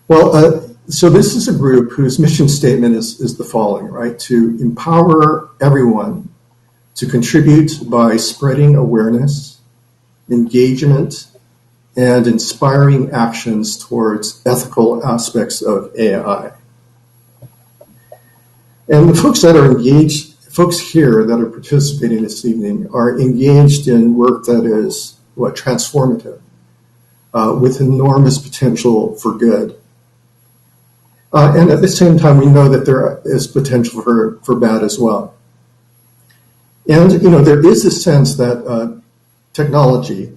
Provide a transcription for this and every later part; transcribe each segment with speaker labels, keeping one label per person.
Speaker 1: Well, so this is a group whose mission statement is the following, right? To empower everyone to contribute by spreading awareness, engagement, and inspiring actions towards ethical aspects of AI. And the folks that are engaged, folks here that are participating this evening are engaged in work that is, transformative, with enormous potential for good. And at the same time, we know that there is potential for bad as well. And, there is a sense that technology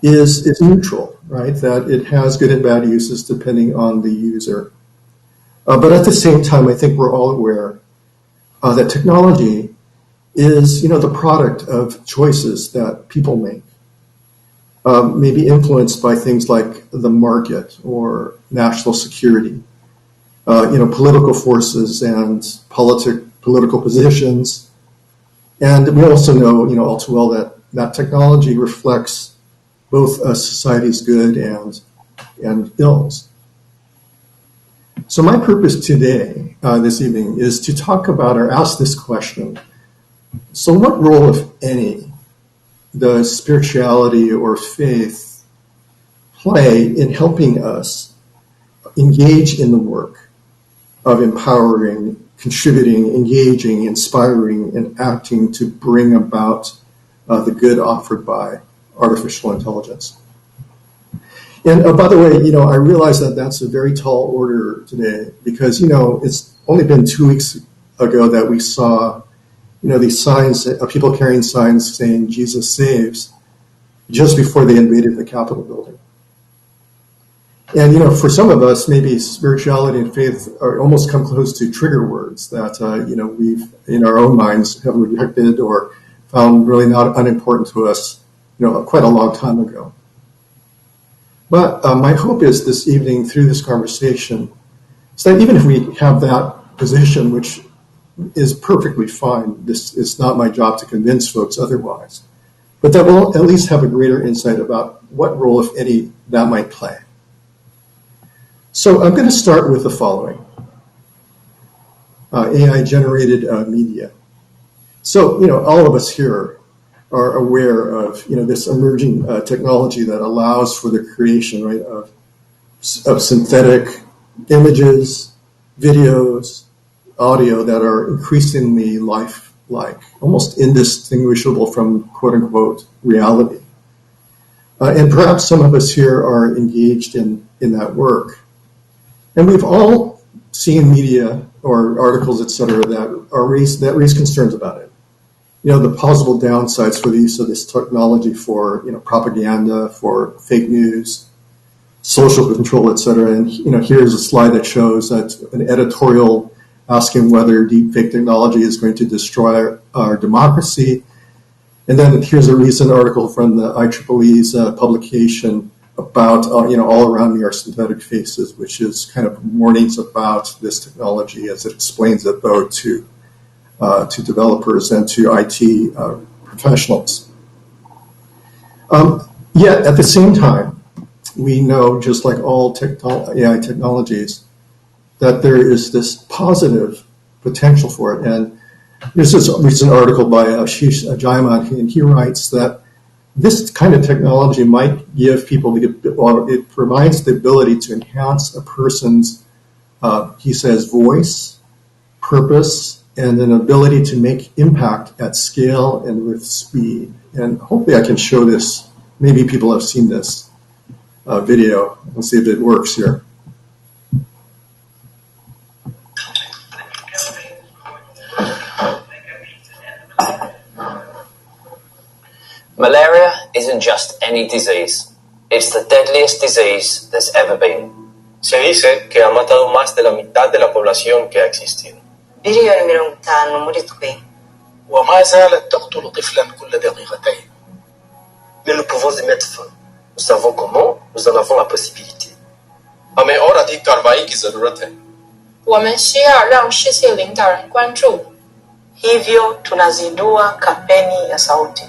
Speaker 1: is neutral, right? That it has good and bad uses depending on the user. But at the same time, I think we're all aware that technology is, the product of choices that people make, maybe influenced by things like the market or national security, political forces and political positions. And we also know, all too well that technology reflects both a society's good and ills. So my purpose today, this evening, is to talk about or ask this question. So what role, if any, does spirituality or faith play in helping us engage in the work of empowering, contributing, engaging, inspiring, and acting to bring about the good offered by artificial intelligence? And by the way, I realize that that's a very tall order today because, it's only been 2 weeks ago that we saw, these signs, people carrying signs saying Jesus saves just before they invaded the Capitol building. And, for some of us, maybe spirituality and faith are almost come close to trigger words that, we've, in our own minds, have rejected or found really not unimportant to us, quite a long time ago. But my hope is this evening through this conversation is that even if we have that position, which is perfectly fine, this is not my job to convince folks otherwise, but that we'll at least have a greater insight about what role, if any, that might play. So I'm going to start with the following. AI-generated media. So, all of us here are aware of, this emerging technology that allows for the creation, right, of synthetic images, videos, audio that are increasingly lifelike, almost indistinguishable from quote-unquote reality. And perhaps some of us here are engaged in that work. And we've all seen media or articles, et cetera, that raise concerns about it. The possible downsides for the use of this technology for, propaganda, for fake news, social control, et cetera. And, here's a slide that shows that an editorial asking whether deepfake technology is going to destroy our democracy. And then here's a recent article from the IEEE's publication about, all around me are synthetic faces, which is kind of warnings about this technology as it explains it, though, to developers and to IT professionals. Yet, at the same time, we know, just like all AI technologies, that there is this positive potential for it. And there's this recent article by Ashish Jaiman, and he writes that this kind of technology might give people, it provides the ability to enhance a person's, he says, voice, purpose, and an ability to make impact at scale and with speed. And hopefully I can show this. Maybe people have seen this video. Let's see if it works here.
Speaker 2: Malaria isn't just any disease. It's the deadliest disease there's ever been.
Speaker 3: Se dice que ha matado más de la mitad de la población que ha existido. وما زالت تقتل طفلا كل دقيقتين. Mais nous pouvons y mettre fin. Nous savons comment, nous en avons la possibilité. हमें और अधिक कार्रवाई की जरूरत है.
Speaker 4: 我们需要让世界领导人关注。
Speaker 5: Hivyo tunazindua kampeni ya sauti.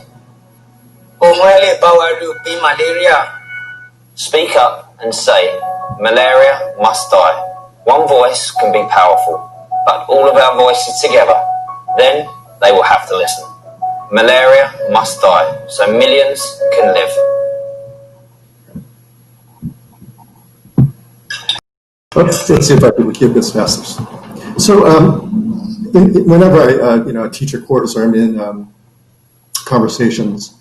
Speaker 2: Speak up and say, Malaria must die. One voice can be powerful, but all of our voices together, then they will have to listen. Malaria must die, so millions can live.
Speaker 1: Let's see if I can give this message. So, whenever I teach a course or I'm in conversations,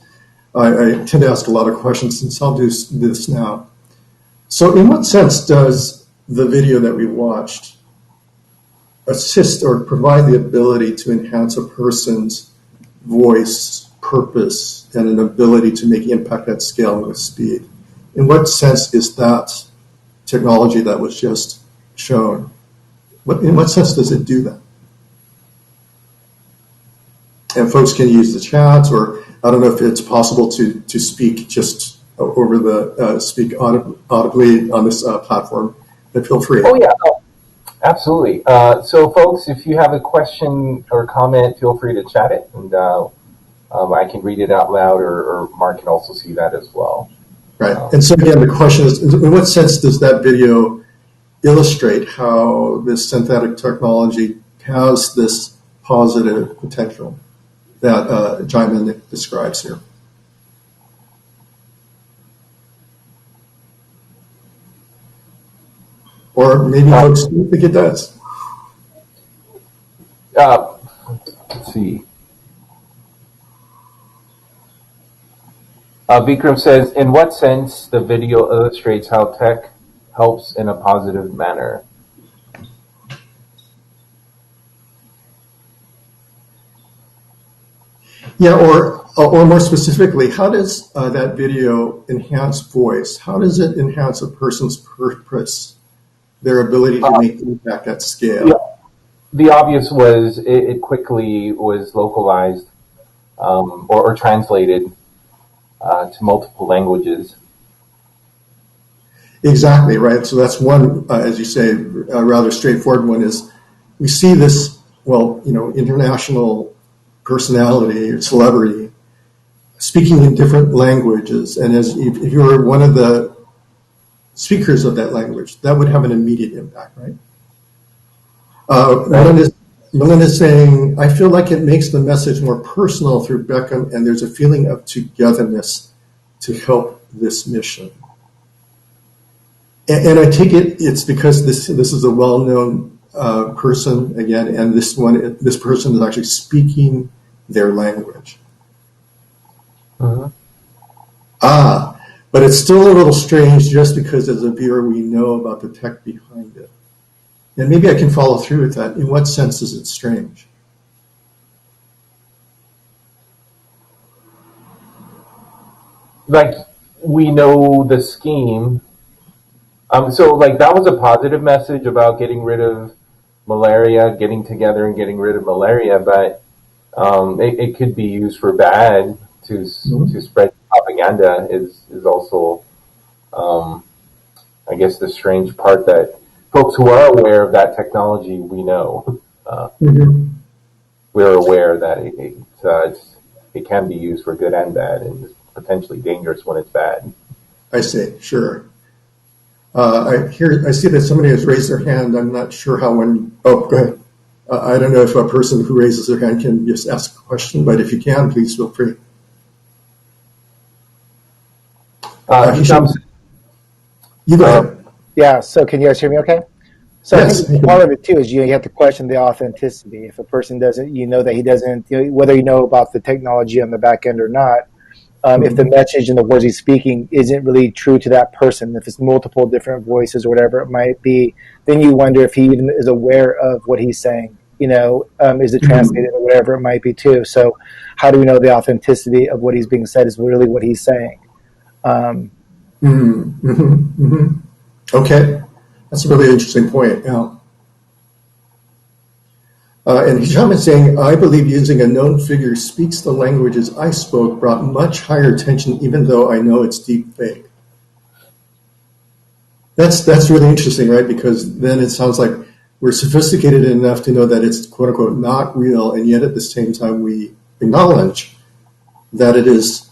Speaker 1: I tend to ask a lot of questions, and so I'll do this now. So, in what sense does the video that we watched assist or provide the ability to enhance a person's voice, purpose, and an ability to make impact at scale and with speed? In what sense is that technology that was just shown, in what sense does it do that? And folks can use the chat, or I don't know if it's possible to speak just over the speak audibly on this platform, but feel free.
Speaker 6: Oh yeah, absolutely. So folks, if you have a question or comment, feel free to chat it, and I can read it out loud, or Mark can also see that as well.
Speaker 1: Right. And so again, the question is, in what sense does that video illustrate how this synthetic technology has this positive potential that Chinen describes here? Or maybe folks think it does.
Speaker 6: Let's see. Vikram says, in what sense the video illustrates how tech helps in a positive manner?
Speaker 1: Yeah, or more specifically, how does that video enhance voice? How does it enhance a person's purpose, their ability to make impact at scale?
Speaker 6: Yeah. The obvious was it quickly was localized or translated to multiple languages.
Speaker 1: Exactly, right. So that's one, as you say, a rather straightforward one is we see this, international personality or celebrity speaking in different languages. And if you were one of the speakers of that language, that would have an immediate impact, right? Melinda's saying, I feel like it makes the message more personal through Beckham, and there's a feeling of togetherness to help this mission. And I take it's because this is a well-known person again, and this person is actually speaking their language.
Speaker 6: Mm-hmm.
Speaker 1: But it's still a little strange just because as a viewer we know about the tech behind it. And maybe I can follow through with that. In what sense is it strange?
Speaker 6: Like, we know the scheme. So that was a positive message about getting rid of malaria, getting together and getting rid of malaria, but it could be used for bad to spread propaganda is also, I guess, the strange part that folks who are aware of that technology, we know. We're aware that it can be used for good and bad, and it's potentially dangerous when it's bad.
Speaker 1: I see, sure. I see that somebody has raised their hand. I'm not sure how one. Oh, go ahead. I don't know if a person who raises their hand can just ask a question, but if you can, please feel free. You go ahead.
Speaker 7: Yeah, so can you guys hear me okay? So
Speaker 1: Yes.
Speaker 7: I think part of it too is you have to question the authenticity. If a person doesn't, that he doesn't, whether you know about the technology on the back end or not, if the message and the words he's speaking isn't really true to that person, if it's multiple different voices or whatever it might be, then you wonder if he even is aware of what he's saying. Is it translated or whatever it might be too. So how do we know the authenticity of what he's being said is really what he's saying?
Speaker 1: Okay, that's a really interesting point. Yeah. And Hisham is saying, I believe using a known figure speaks the languages I spoke brought much higher attention, even though I know it's deep fake. That's really interesting, right? Because then it sounds like we're sophisticated enough to know that it's quote unquote not real, and yet at the same time we acknowledge that it is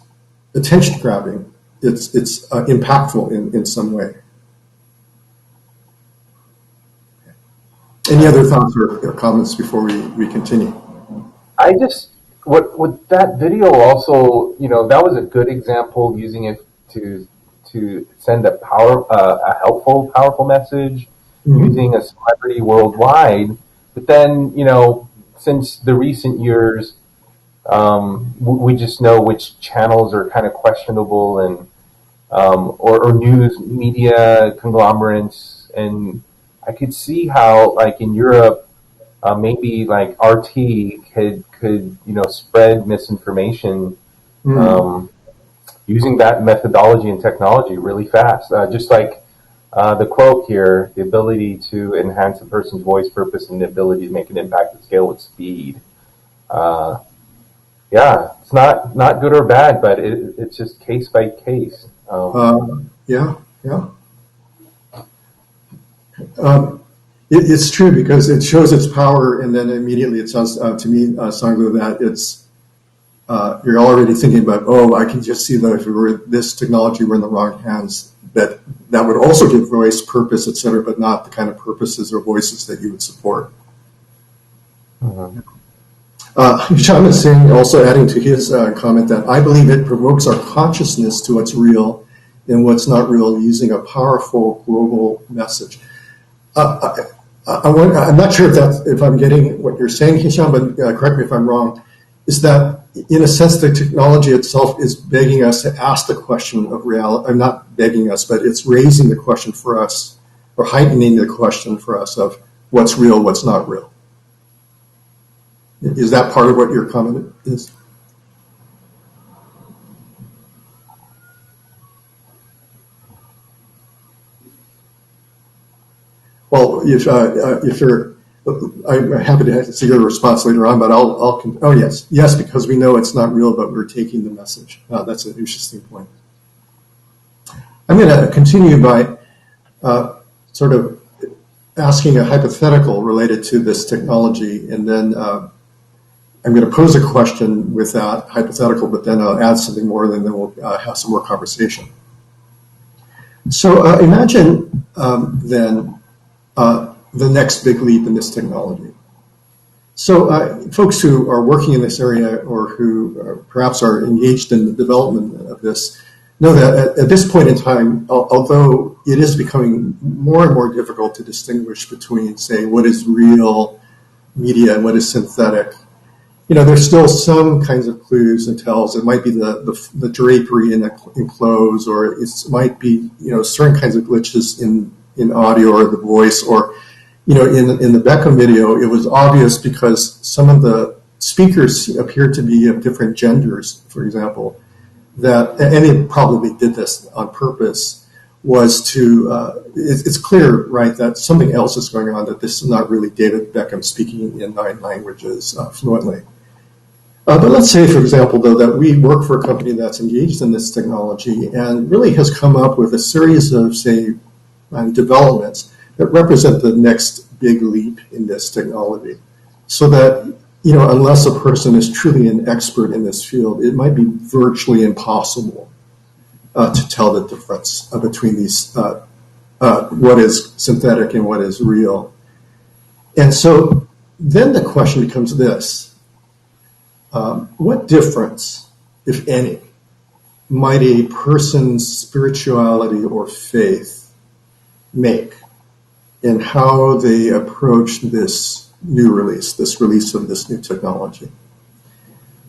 Speaker 1: attention grabbing. It's impactful in some way. Any other thoughts or comments before we continue?
Speaker 6: I just what that video also, that was a good example using it to send a helpful, powerful message using a celebrity worldwide. But then, since the recent years, we just know which channels are kind of questionable and or news media conglomerates, and I could see how, like in Europe, maybe like RT could spread misinformation using that methodology and technology really fast. Just like the quote here, the ability to enhance a person's voice, purpose, and the ability to make an impact at scale with speed. Yeah, it's not good or bad, but it's just case by case.
Speaker 1: Yeah. It's true because it shows its power, and then immediately it sounds to me, Sanglo, that it's you're already thinking about, I can just see that if this technology were in the wrong hands, that would also give voice, purpose, etc., but not the kind of purposes or voices that you would support. Hisham is saying, also adding to his comment, that I believe it provokes our consciousness to what's real and what's not real using a powerful global message. I'm not sure if I'm getting what you're saying, Hisham, but correct me if I'm wrong. Is that, in a sense, the technology itself is begging us to ask the question of reality? I'm not begging us, but it's raising the question for us, or heightening the question for us of what's real, what's not real. Is that part of what your comment is? Well, if you're, I'm happy to see your response later on, but yes, because we know it's not real, but we're taking the message. That's an interesting point. I'm going to continue by sort of asking a hypothetical related to this technology, and then I'm going to pose a question with that hypothetical, but then I'll add something more, and then we'll have some more conversation. So imagine then the next big leap in this technology. So folks who are working in this area, or who perhaps are engaged in the development of this, know that at this point in time, although it is becoming more and more difficult to distinguish between, say, what is real media and what is synthetic, there's still some kinds of clues and tells. It might be the drapery in clothes, or it might be certain kinds of glitches in audio or the voice, or in the Beckham video, it was obvious because some of the speakers appeared to be of different genders, for example, and they probably did this on purpose, was to, it's clear, right, that something else is going on, that this is not really David Beckham speaking in 9 languages fluently. But let's say, for example, though, that we work for a company that's engaged in this technology and really has come up with a series of, say, developments that represent the next big leap in this technology. So that, unless a person is truly an expert in this field, it might be virtually impossible to tell the difference between these, what is synthetic and what is real. And so then the question becomes this. What difference, if any, might a person's spirituality or faith make in how they approach this new release, this release of this new technology?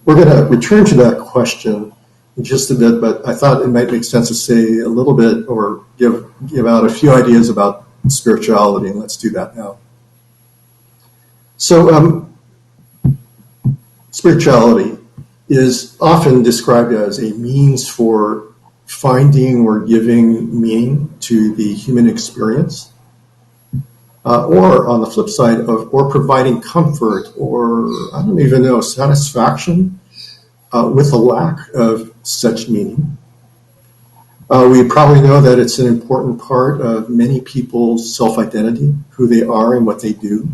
Speaker 1: We're going to return to that question in just a bit, but I thought it might make sense to say a little bit, or give out a few ideas about spirituality, and let's do that now. So, spirituality is often described as a means for finding or giving meaning to the human experience, or on the flip side or providing comfort, or I don't even know, satisfaction with a lack of such meaning. We probably know that it's an important part of many people's self-identity, who they are and what they do.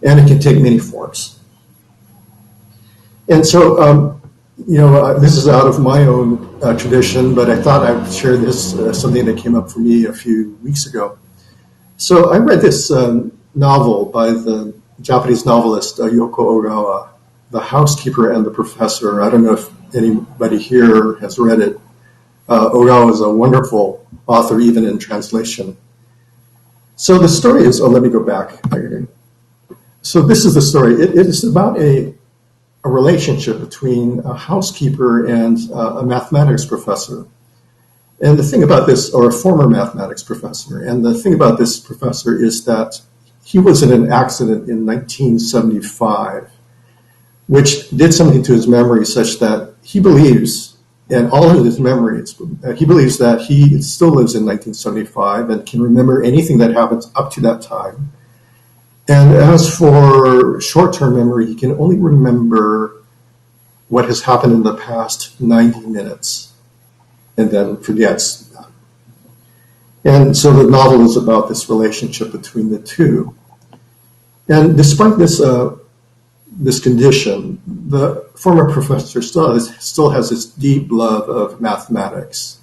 Speaker 1: And it can take many forms. And so, this is out of my own tradition, but I thought I'd share this, something that came up for me a few weeks ago. So I read this novel by the Japanese novelist Yoko Ogawa, The Housekeeper and the Professor. I don't know if anybody here has read it. Ogawa is a wonderful author, even in translation. So the story is, let me go back. So this is the story. It is about a relationship between a housekeeper and a mathematics professor. And the thing about this, or a former mathematics professor, and the thing about this professor is that he was in an accident in 1975, which did something to his memory such that he believes, and all of his memories, he believes that he still lives in 1975 and can remember anything that happens up to that time. And as for short-term memory, he can only remember what has happened in the past 90 minutes and then forgets. And so the novel is about this relationship between the two. And despite this this condition, the former professor still has this deep love of mathematics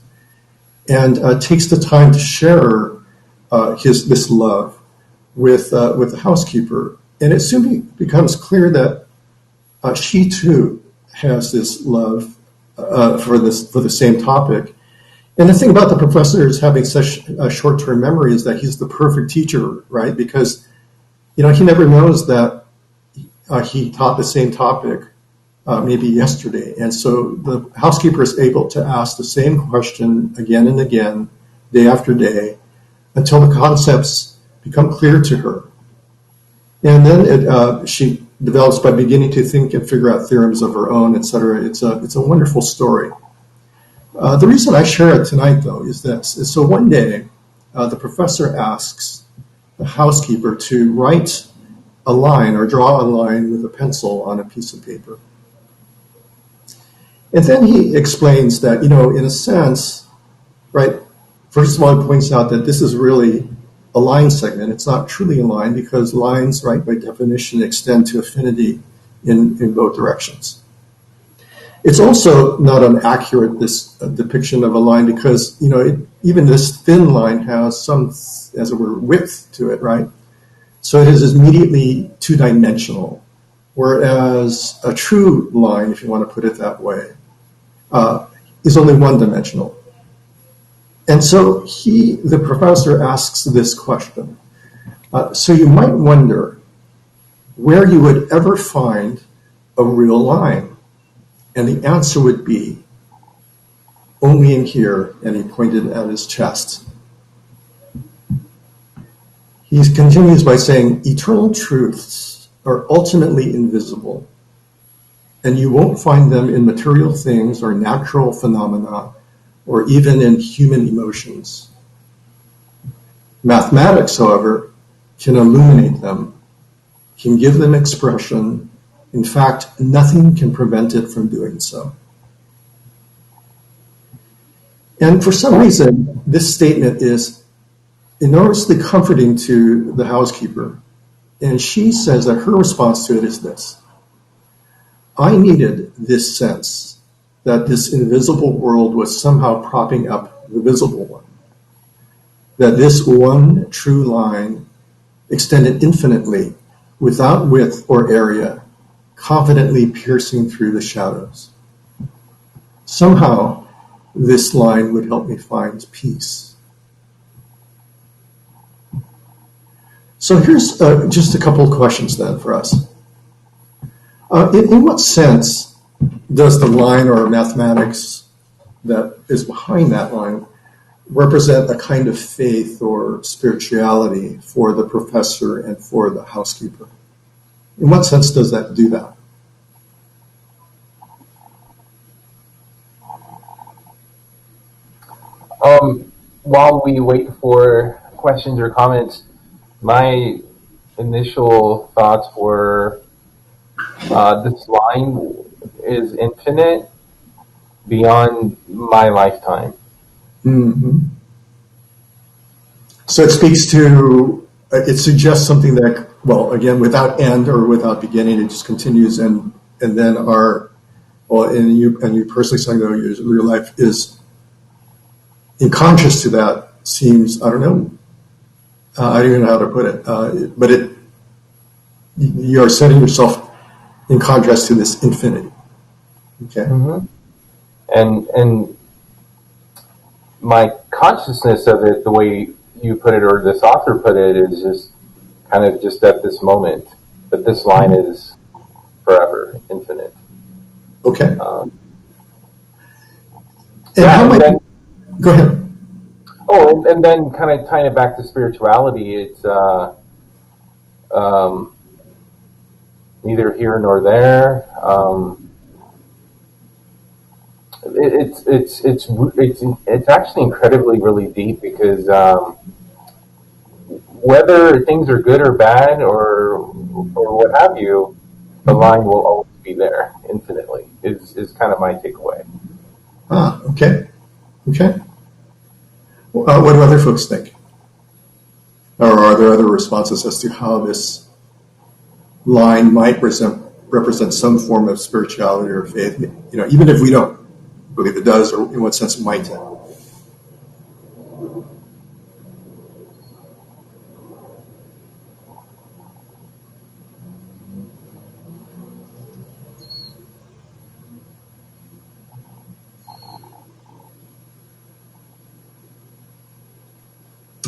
Speaker 1: and takes the time to share this love with the housekeeper. And it soon becomes clear that she too has this love for the same topic. And the thing about the professor is having such a short-term memory is that he's the perfect teacher, right? Because he never knows that he taught the same topic maybe yesterday. And so the housekeeper is able to ask the same question again and again, day after day, until the concepts become clear to her. And then she develops by beginning to think and figure out theorems of her own, etc. It's a wonderful story. The reason I share it tonight, though, is this. So one day, the professor asks the housekeeper to write a line or draw a line with a pencil on a piece of paper. And then he explains that, in a sense, right, first of all, he points out that this is really a line segment. It's not truly a line because lines, right, by definition, extend to affinity in both directions. It's also not an accurate depiction of a line because, even this thin line has some, as it were, width to it, right? So it is immediately two-dimensional, whereas a true line, if you want to put it that way, is only one-dimensional. And so the professor asks this question. So you might wonder where you would ever find a real line. And the answer would be only in here, and he pointed at his chest. He continues by saying, eternal truths are ultimately invisible, and you won't find them in material things or natural phenomena, or even in human emotions. Mathematics, however, can illuminate them, can give them expression. In fact, nothing can prevent it from doing so. And for some reason, this statement is enormously comforting to the housekeeper. And she says that her response to it is this. I needed this sense that this invisible world was somehow propping up the visible one. That this one true line extended infinitely, without width or area, confidently piercing through the shadows. Somehow, this line would help me find peace. So here's just a couple of questions then for us. In what sense does the line or mathematics that is behind that line represent a kind of faith or spirituality for the professor and for the housekeeper? In what sense does that do that?
Speaker 6: While we wait for questions or comments, my initial thoughts were this line is infinite beyond my lifetime.
Speaker 1: Mm-hmm. So it speaks to, it suggests something that, well, again, without end or without beginning, it just continues, and then and you personally saying though your life is in contrast to that seems, I don't know, I don't even know how to put it, but you are setting yourself in contrast to this infinity. Okay.
Speaker 6: Mm-hmm. And my consciousness of it, the way you put it, or this author put it, is just kind of just at this moment. But this line is forever, infinite.
Speaker 1: Okay. Go ahead.
Speaker 6: Oh, and then kind of tying it back to spirituality, it's neither here nor there. It's actually incredibly really deep, because whether things are good or bad or what have you, the line will always be there infinitely. Is kind of my takeaway.
Speaker 1: Okay. What do other folks think? Or are there other responses as to how this line might represent some form of spirituality or faith? Even if we don't believe it does, or in what sense it might.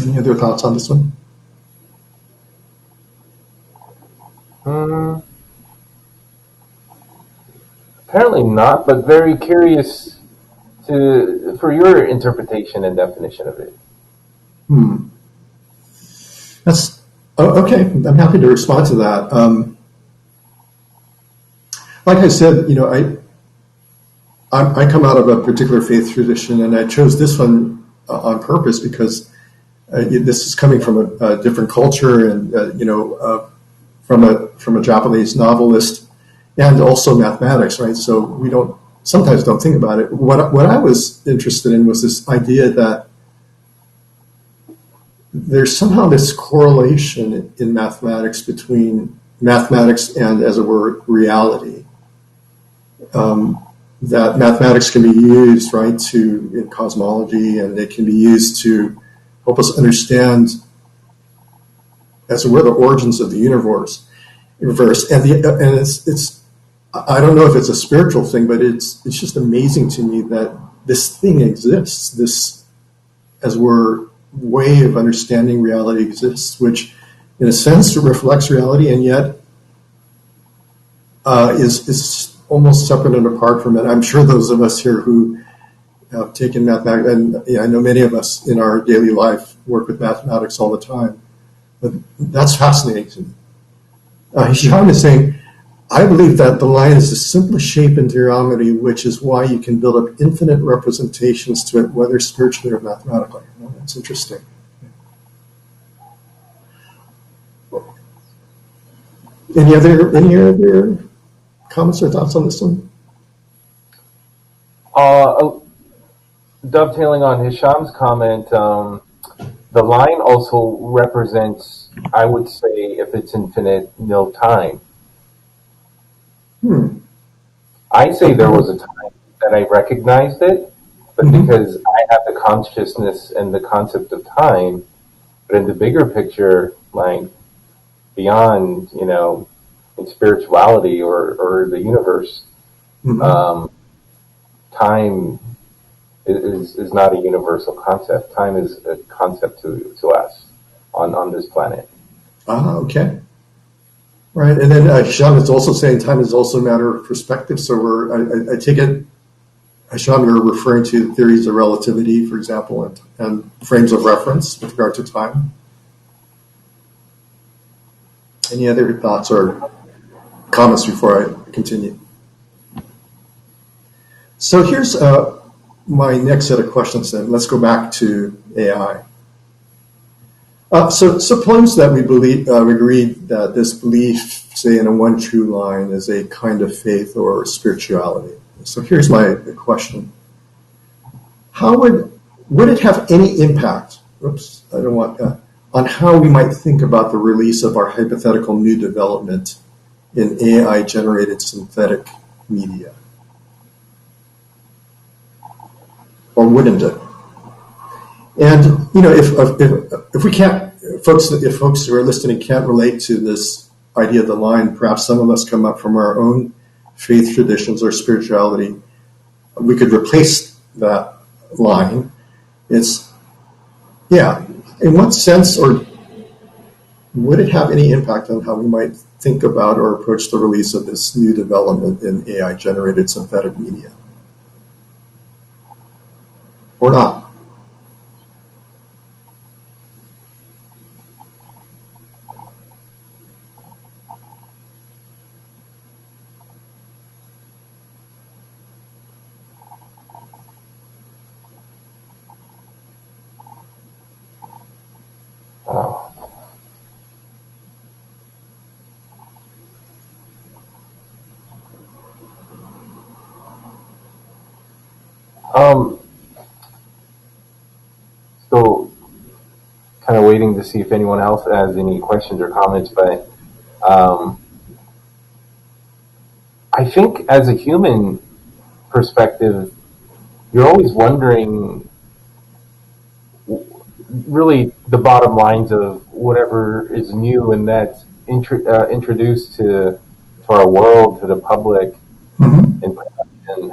Speaker 1: Any other thoughts on this one?
Speaker 6: Apparently not, but very curious for your interpretation and definition of it.
Speaker 1: That's okay. I'm happy to respond to that. Like I said, I come out of a particular faith tradition, and I chose this one on purpose because this is coming from a different culture, and from a Japanese novelist, and also mathematics, right? So we sometimes don't think about it. What I was interested in was this idea that there's somehow this correlation in mathematics between mathematics and, as it were, reality. That mathematics can be used, right, in cosmology, and it can be used to help us understand, as it were, the origins of the universe. And it's I don't know if it's a spiritual thing, but it's just amazing to me that this thing exists. This, as it were, way of understanding reality exists, which, in a sense, reflects reality, and yet is almost separate and apart from it. I'm sure those of us here who have taken mathematics, and I know many of us in our daily life work with mathematics all the time, but that's fascinating to me. Hisham is saying, I believe that the line is the simplest shape in geometry, which is why you can build up infinite representations to it, whether spiritually or mathematically. Well, that's interesting. Any other comments or thoughts on this one?
Speaker 6: Dovetailing on Hisham's comment, the line also represents, I would say, if it's infinite, no time. I say there was a time that I recognized it, but because I have the consciousness and the concept of time, but in the bigger picture, like beyond, in spirituality or the universe, time is not a universal concept. Time is a concept to us on this planet.
Speaker 1: Okay. Right, and then Hisham is also saying time is also a matter of perspective. So I take it, Hisham, you're referring to theories of relativity, for example, and frames of reference with regard to time. Any other thoughts or comments before I continue? So here's my next set of questions then. Let's go back to AI. So suppose that we agreed that this belief, say, in a one true line, is a kind of faith or spirituality. So here's my question: how would it have any impact? On how we might think about the release of our hypothetical new development in AI-generated synthetic media, or wouldn't it? And if we can't, if folks who are listening can't relate to this idea of the line, perhaps some of us come up from our own faith traditions or spirituality. We could replace that line. It's, yeah, in what sense, or would it have any impact on how we might think about or approach the release of this new development in AI-generated synthetic media? Or not?
Speaker 6: Oh. So kind of waiting to see if anyone else has any questions or comments, but I think as a human perspective, you're always wondering really the bottom lines of whatever is new and that's introduced to our world, to the public, in production.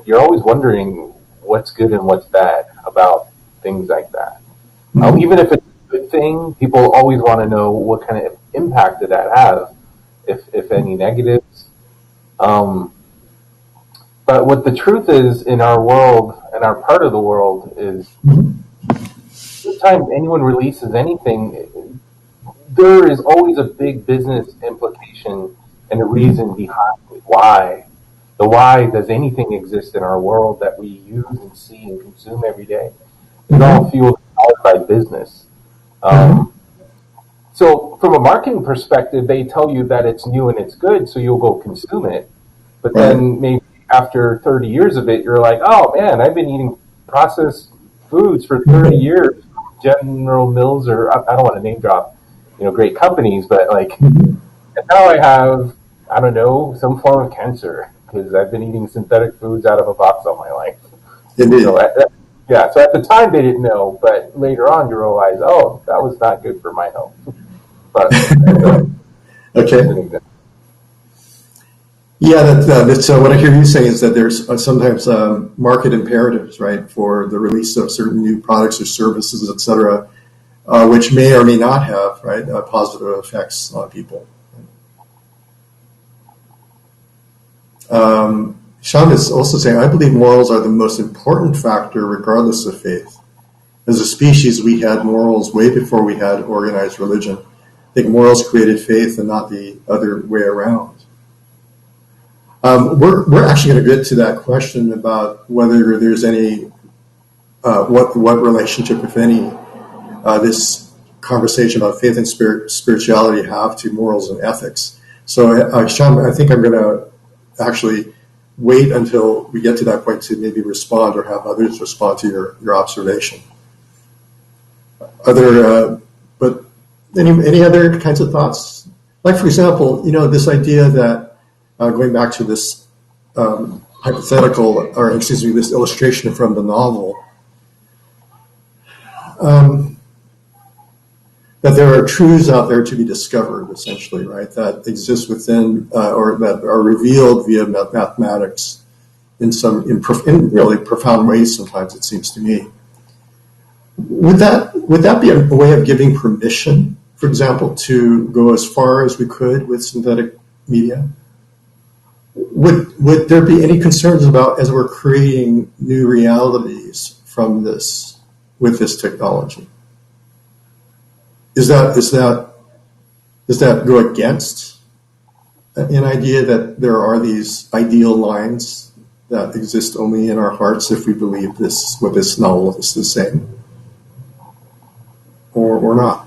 Speaker 6: You're always wondering what's good and what's bad about things like that. Even if it's a good thing, people always want to know what kind of impact did that have, if any negatives. But what the truth is in our world and our part of the world is, every time anyone releases anything, there is always a big business implication and a reason behind why. The why does anything exist in our world that we use and see and consume every day? It's all fueled by business. So from a marketing perspective, they tell you that it's new and it's good, so you'll go consume it. But then maybe after 30 years of it, you're like, oh man, I've been eating processed foods for 30 years. General Mills, or I don't want to name drop, great companies, but and now I have, I don't know, some form of cancer because I've been eating synthetic foods out of a box all my life. So at the time they didn't know, but later on you realize, oh, that was not good for my health. But
Speaker 1: okay. Yeah, that's what I hear you saying is that there's sometimes market imperatives, right, for the release of certain new products or services, et cetera, which may or may not have, right, positive effects on people. Sean is also saying, I believe morals are the most important factor regardless of faith. As a species, we had morals way before we had organized religion. I think morals created faith and not the other way around. We're actually going to get to that question about whether there's any, what relationship, if any, this conversation about faith and spirituality have to morals and ethics. So, Sean, I think I'm going to actually wait until we get to that point to maybe respond or have others respond to your observation. But any other kinds of thoughts? Like, for example, this idea that going back to this this illustration from the novel, that there are truths out there to be discovered, essentially, right, that exist within or that are revealed via mathematics in really profound ways. Sometimes it seems to me. Would that be a way of giving permission, for example, to go as far as we could with synthetic media? Would there be any concerns about, as we're creating new realities from this with this technology? Does that go against an idea that there are these ideal lines that exist only in our hearts if we believe what this novel is saying, or not?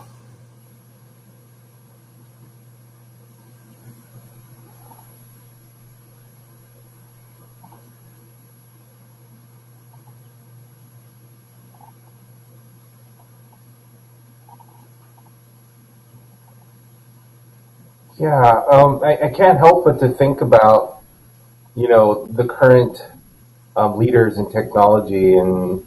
Speaker 6: Yeah, I can't help but to think about, the current leaders in technology and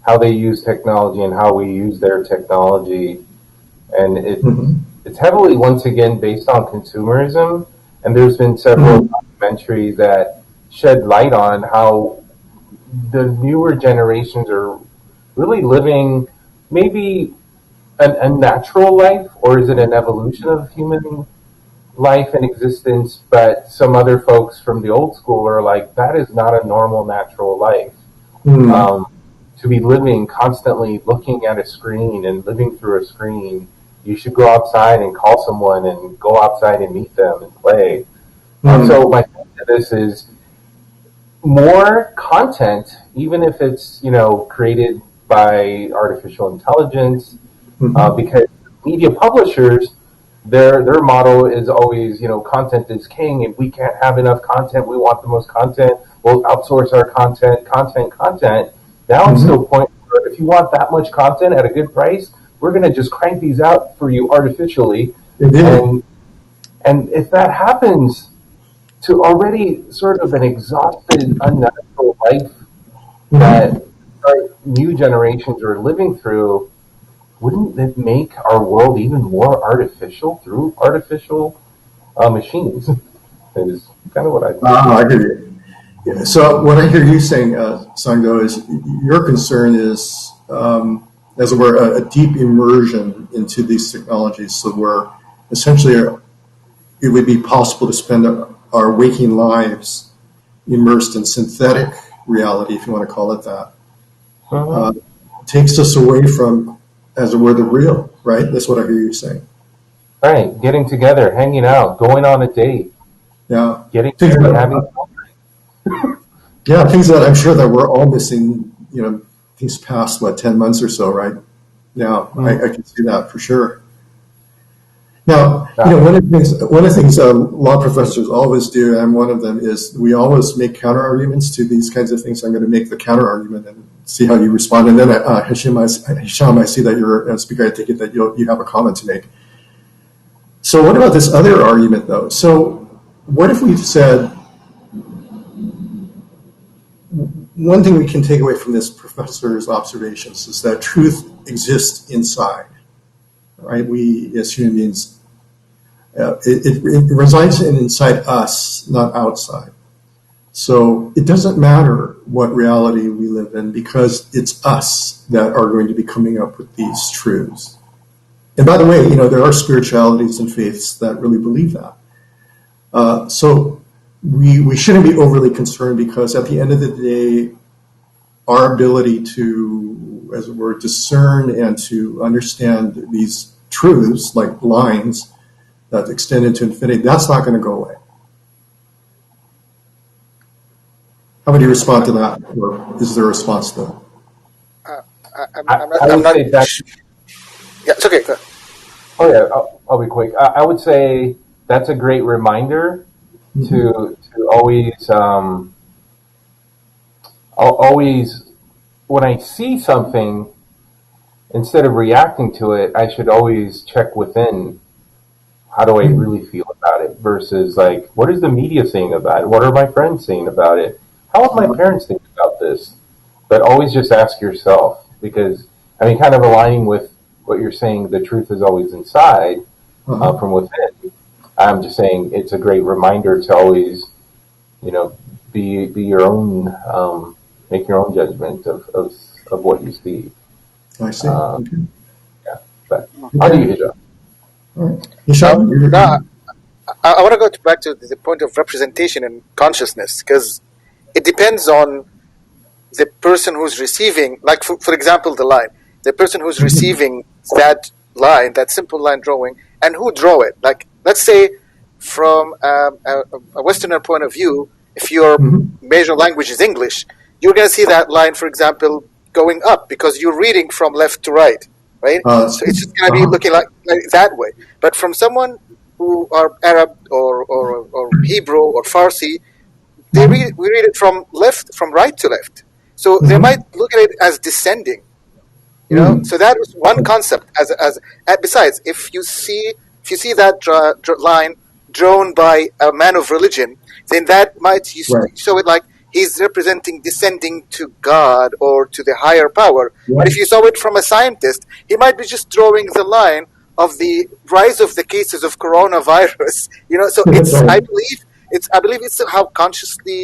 Speaker 6: how they use technology and how we use their technology. And it's heavily, once again, based on consumerism. And there's been several documentaries that shed light on how the newer generations are really living maybe a natural life, or is it an evolution of human life and existence? But some other folks from the old school are like, that is not a normal, natural life. To be living constantly looking at a screen and living through a screen. You should go outside and call someone and go outside and meet them and play. So my point to this is more content, even if it's, created by artificial intelligence, because media publishers, their motto is always, content is king, and we can't have enough content. We want the most content. We'll outsource our content. Now it's to a point where if you want that much content at a good price, we're going to just crank these out for you artificially. And if that happens to already sort of an exhausted, unnatural life that our new generations are living through, wouldn't it make our world even more artificial through artificial machines? Is kind of what I think.
Speaker 1: I hear you. Yeah. So what I hear you saying, Sangdo, is your concern is, as it were, a deep immersion into these technologies, so where essentially it would be possible to spend our waking lives immersed in synthetic reality, if you want to call it that. Takes us away from, as it were, the real, right? That's what I hear you saying.
Speaker 6: Right, getting together, hanging out, going on a date.
Speaker 1: Yeah.
Speaker 6: Getting together, having
Speaker 1: yeah, things that I'm sure that we're all missing, these past, 10 months or so, right? Yeah, I can see that for sure. Now, one of the things law professors always do, and one of them is we always make counter arguments to these kinds of things. I'm going to make the counter argument and see how you respond. And then Hisham, I see that you're a speaker. I take it that you have a comment to make. So what about this other argument, though? So what if we've said, one thing we can take away from this professor's observations is that truth exists inside, right? We, as human beings, it resides inside us, not outside. So it doesn't matter what reality we live in, because it's us that are going to be coming up with these truths. And by the way, there are spiritualities and faiths that really believe that. So we shouldn't be overly concerned, because at the end of the day, our ability to, as it were, discern and to understand these truths, like lines that extend into infinity, that's not going to go away. How would you respond to that? Or is there a response to that?
Speaker 6: I'm not.
Speaker 7: Yeah, it's okay. Go ahead.
Speaker 6: Oh yeah, I'll be quick. I would say that's a great reminder to always, always, when I see something, instead of reacting to it, I should always check within. How do I really feel about it? Versus like, what is the media saying about it? What are my friends saying about it? How would my parents think about this? But always just ask yourself, because kind of aligning with what you're saying, the truth is always inside, from within. I'm just saying it's a great reminder to always, be your own, make your own judgment of what you see.
Speaker 1: I see.
Speaker 6: Okay. Yeah, but how do you hit up?
Speaker 7: I want to go back to the point of representation and consciousness, because it depends on the person who's receiving, like for example, the person who's receiving that line, that simple line drawing, and who draw it. Like, let's say from a Westerner point of view, if your major language is English, you're going to see that line, for example, going up because you're reading from left to right, right? So it's just going to be looking like that way. But from someone who are Arab or Hebrew or Farsi, we read it from right to left. So they might look at it as descending, So that was one concept. Besides, if you see that line drawn by a man of religion, then that might show it like
Speaker 8: he's representing descending to God or to the higher power.
Speaker 1: Yeah.
Speaker 8: But if you saw it from a scientist, he might be just drawing the line of the rise of the cases of coronavirus. So I believe it's how consciously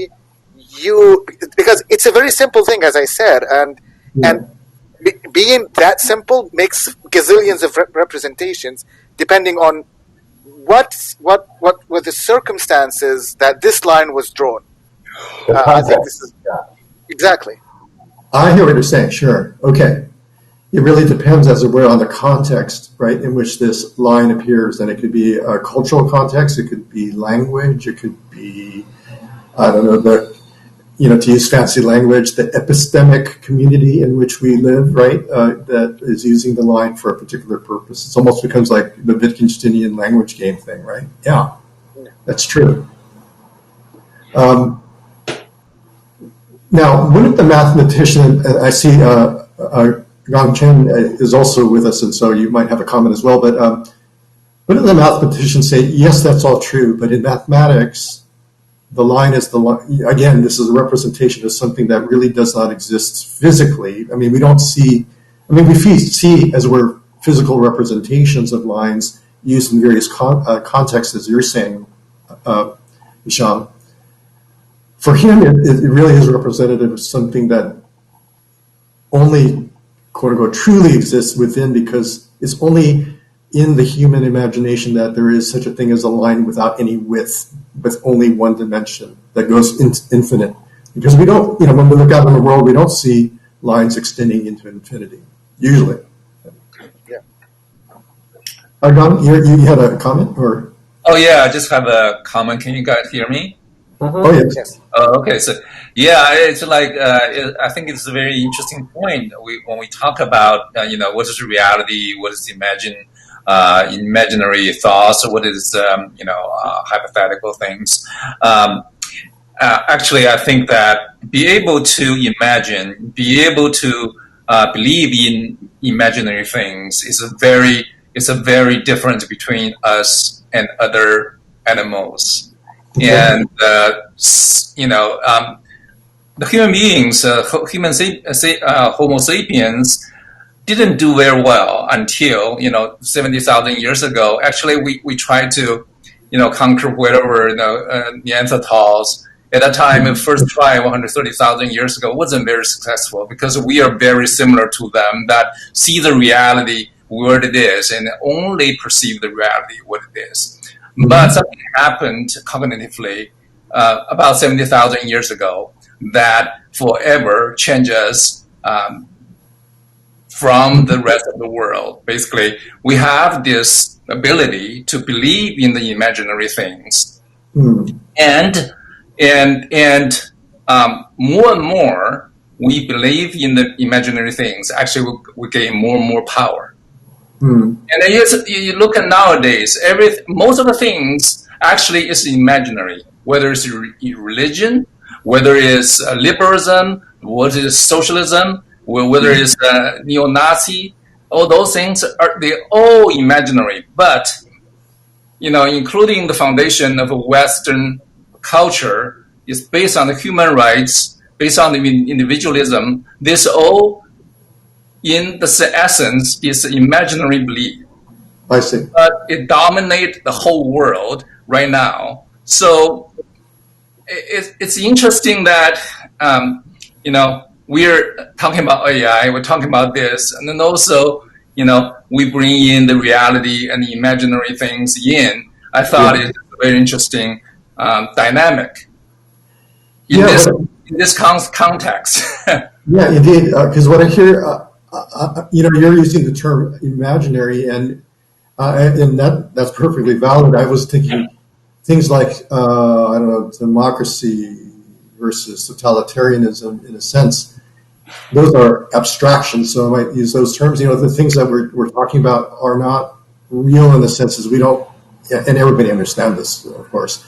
Speaker 8: because it's a very simple thing, as I said, and being that simple makes gazillions of representations depending on what were the circumstances that this line was drawn. I think this is exactly.
Speaker 1: I hear what you're saying. Sure. Okay. It really depends, as it were, on the context, right, in which this line appears. And it could be a cultural context. It could be language. It could be, I don't know, to use fancy language, the epistemic community in which we live, right, that is using the line for a particular purpose. It almost becomes like the Wittgensteinian language game thing, right? Yeah, that's true. Now, wouldn't the mathematician, I see Gang Chen is also with us, and so you might have a comment as well, but wouldn't the mathematician say, yes, that's all true, but in mathematics, the line is the line. Again, this is a representation of something that really does not exist physically. I mean, we see, as it were, physical representations of lines used in various contexts, as you're saying, Hisham. For him, it really is representative of something that only, quote unquote, truly exists within, because it's only in the human imagination that there is such a thing as a line without any width, with only one dimension that goes infinite. Because we don't, when we look out in the world, we don't see lines extending into infinity, usually.
Speaker 8: Yeah.
Speaker 1: Argon, you had a comment, or?
Speaker 9: Oh yeah, I just have a comment. Can you guys hear me?
Speaker 1: Oh yes.
Speaker 9: Oh, okay. So yeah, it's like I think it's a very interesting point. When we talk about what is reality, what is imaginary thoughts, or what is hypothetical things. Actually, I think that be able to imagine, be able to believe in imaginary things is a very difference between us and other animals. And the human beings, Homo sapiens, didn't do very well until 70,000 years ago. Actually, we tried to conquer whatever Neanderthals. At that time, the first try 130,000 years ago wasn't very successful, because we are very similar to them, that see the reality what it is and only perceive the reality what it is. But something happened cognitively about 70,000 years ago that forever changes from the rest of the world. Basically, we have this ability to believe in the imaginary things, and more and more we believe in the imaginary things. Actually, we gain more and more power. And then you look at nowadays, most of the things actually is imaginary, whether it's religion, whether it's liberalism, whether it's socialism, whether it's neo-Nazi, all those things they're all imaginary. But including the foundation of a Western culture is based on the human rights, based on the individualism. This all, in the essence, is imaginary belief.
Speaker 1: I see.
Speaker 9: But it dominates the whole world right now. So it's interesting that we're talking about AI, we're talking about this, and then also we bring in the reality and the imaginary things in. I thought it's a very interesting dynamic in this context.
Speaker 1: Yeah, indeed. Because what I hear, you're using the term imaginary, and that's perfectly valid. I was thinking things like democracy versus totalitarianism, in a sense. Those are abstractions, so I might use those terms. The things that we're talking about are not real in the sense as we don't, and everybody understands this, of course.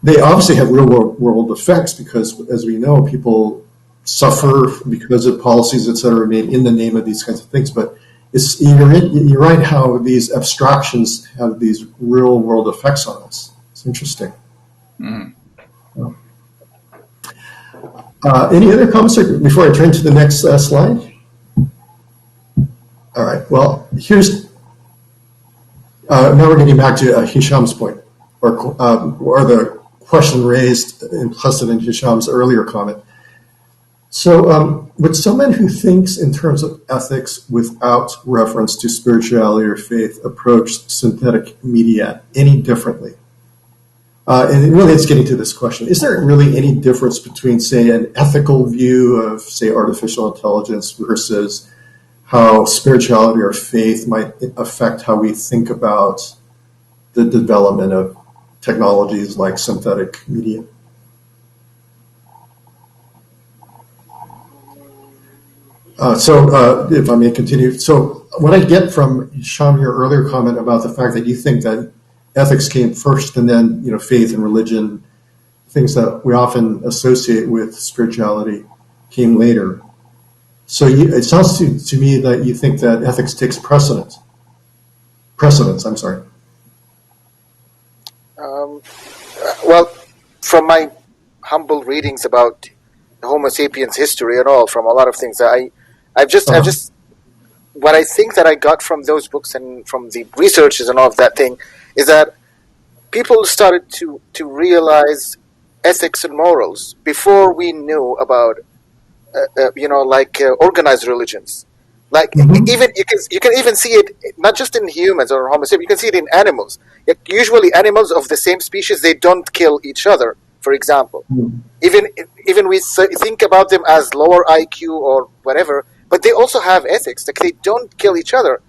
Speaker 1: They obviously have real world effects because, as we know, people suffer because of policies, et cetera, made in the name of these kinds of things. But you're right how these abstractions have these real world effects on us. It's interesting. Any other comments before I turn to the next slide? All right. Well, here's now we're getting back to Hisham's point, or the question raised implicit in Hisham's earlier comment. So, would someone who thinks in terms of ethics without reference to spirituality or faith approach synthetic media any differently? And really, it's getting to this question. Is there really any difference between, say, an ethical view of, say, artificial intelligence versus how spirituality or faith might affect how we think about the development of technologies like synthetic media? So if I may continue. So what I get from Sham, your earlier comment about the fact that you think that ethics came first and then, faith and religion, things that we often associate with spirituality, came later. So it sounds to me that you think that ethics takes precedence. I'm sorry.
Speaker 8: Well, from my humble readings about Homo sapiens history and all, from a lot of things, I've just what I think that I got from those books and from the researches and all of that thing is that people started to realize ethics and morals before we knew about organized religions. Like even you can even see it not just in humans or Homo sapiens. You can see it in animals. Usually, animals of the same species, they don't kill each other. For example, even we think about them as lower IQ or whatever, but they also have ethics. Like they don't kill each other.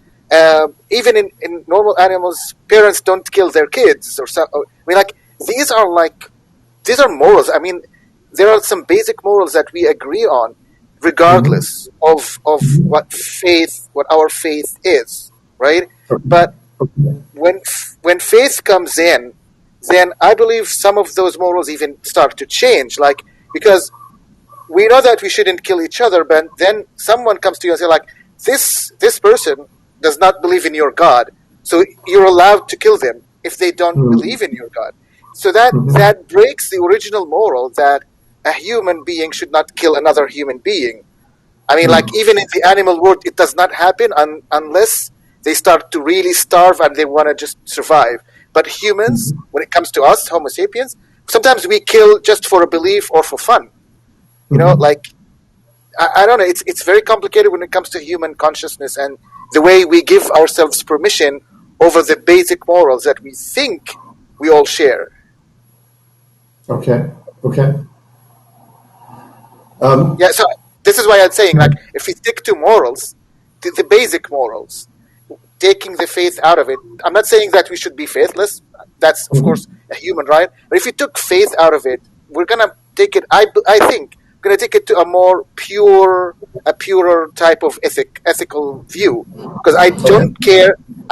Speaker 8: Even in normal animals, parents don't kill their kids or so. I mean, these are morals. I mean, there are some basic morals that we agree on, regardless of what our faith is, right? But when faith comes in, then I believe some of those morals even start to change, because we know that we shouldn't kill each other, but then someone comes to you and say, this person does not believe in your God, so you're allowed to kill them if they don't believe in your God. So that breaks the original moral that a human being should not kill another human being. I mean, even in the animal world, it does not happen unless they start to really starve and they want to just survive. But humans, when it comes to us, Homo sapiens, sometimes we kill just for a belief or for fun. I don't know. It's very complicated when it comes to human consciousness and the way we give ourselves permission over the basic morals that we think we all share.
Speaker 1: Okay.
Speaker 8: So this is why I'm saying, if we stick to morals, the basic morals, taking the faith out of it. I'm not saying that we should be faithless. That's, of course, a human right. But if we took faith out of it, we're going to take it, I think, we're going to take it to a purer type of ethical view. Because I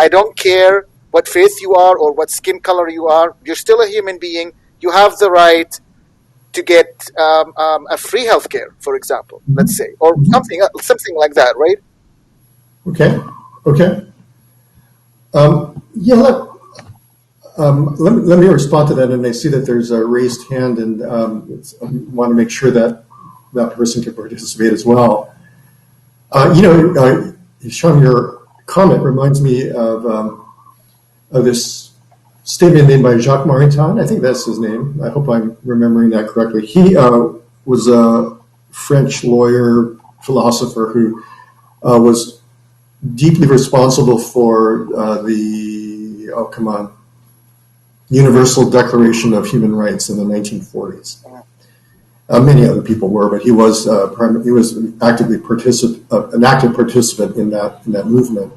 Speaker 8: don't care what faith you are or what skin color you are. You're still a human being. You have the right to get a free healthcare, for example, let's say, or something like that, right?
Speaker 1: Okay. Let me respond to that, and I see that there's a raised hand, and I want to make sure that person can participate as well. Sean, your comment reminds me of this statement made by Jacques Mariton. I think that's his name. I hope I'm remembering that correctly. He was a French lawyer, philosopher who was deeply responsible for the Universal Declaration of Human Rights in the 1940s. Many other people were, but he was an active participant in that movement.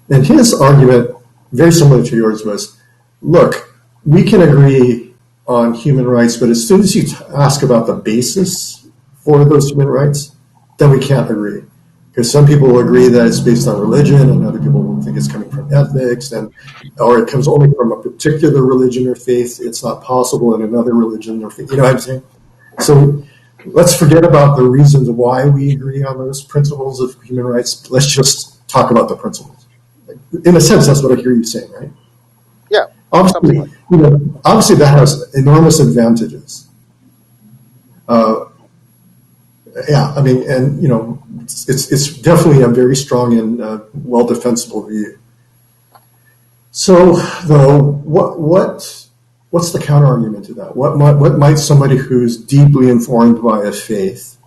Speaker 1: And his argument, very similar to yours, was, look, we can agree on human rights, but as soon as you ask about the basis for those human rights, then we can't agree. Because some people will agree that it's based on religion, and other people will think it's coming from ethics, or it comes only from a particular religion or faith. It's not possible in another religion or faith. You know what I'm saying? So let's forget about the reasons why we agree on those principles of human rights. Let's just talk about the principles. In a sense, that's what I hear you saying, right?
Speaker 8: Yeah.
Speaker 1: Obviously that has enormous advantages. yeah, I mean, and it's definitely a very strong and well defensible view. So, though, what's the counter argument to that? What might somebody who's deeply informed by a faith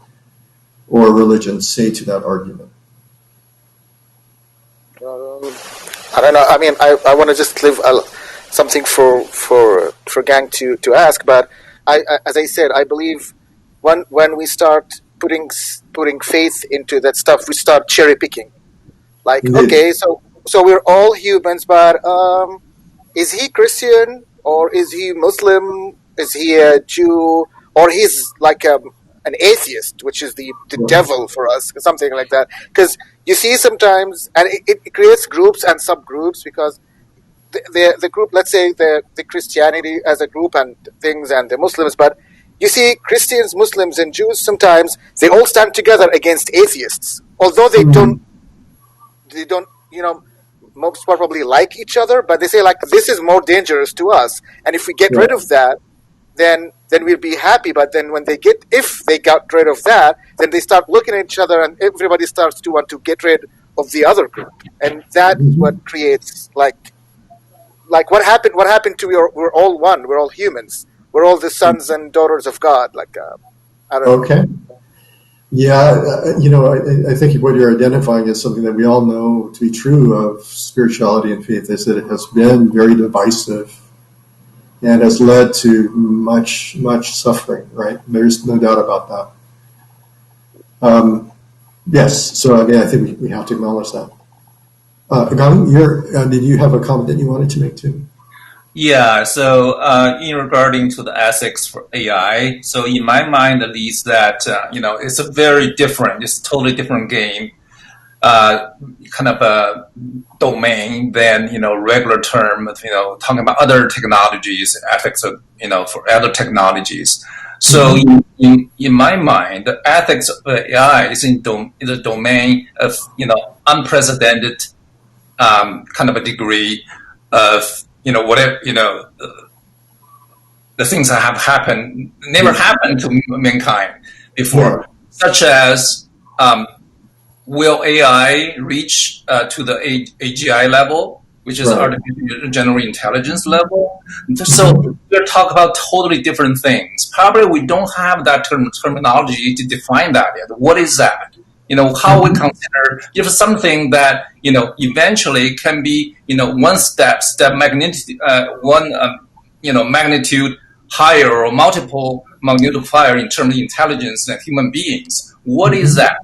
Speaker 1: or religion say to that argument?
Speaker 8: I don't know. I mean, I want to just leave something for Gang to ask, but as I said, I believe when we start putting faith into that stuff, we start cherry picking. Like, okay, so we're all humans, but is he Christian or is he Muslim? Is he a Jew, or he's like an atheist, which is the devil for us, something like that? Because you see sometimes, and it creates groups and subgroups, because the group, let's say the Christianity as a group and things, and the Muslims, but you see Christians, Muslims, and Jews, sometimes they all stand together against atheists, although they don't, most probably like each other, but they say, like, this is more dangerous to us, and if we get rid of that, then we'll be happy. But then if they got rid of that, then they start looking at each other, and everybody starts to want to get rid of the other group, and that's what creates like what happened to we're all one, we're all humans, we're all the sons and daughters of God. Like, I don't know.
Speaker 1: Okay. Yeah, I think what you're identifying is something that we all know to be true of spirituality and faith, is that it has been very divisive and has led to much, much suffering, right? There's no doubt about that. Yes, so I think we have to acknowledge that. Gang, did you have a comment that you wanted to make too?
Speaker 9: Yeah, so in regarding to the ethics for AI, so in my mind at least that, it's a very different, it's a totally different game, kind of a domain than, regular term, talking about other technologies, ethics, for other technologies. So in my mind, the ethics of AI is in the domain of, unprecedented kind of a degree of, whatever, the things that have happened, never happened to mankind before, such as, will AI reach to the AGI level, which is artificial general intelligence level? So we're talking about totally different things. Probably we don't have that terminology to define that yet. What is that? How we consider if something that, eventually can be, one step magnitude, magnitude higher or multiple magnitude higher in terms of intelligence than human beings. What is that?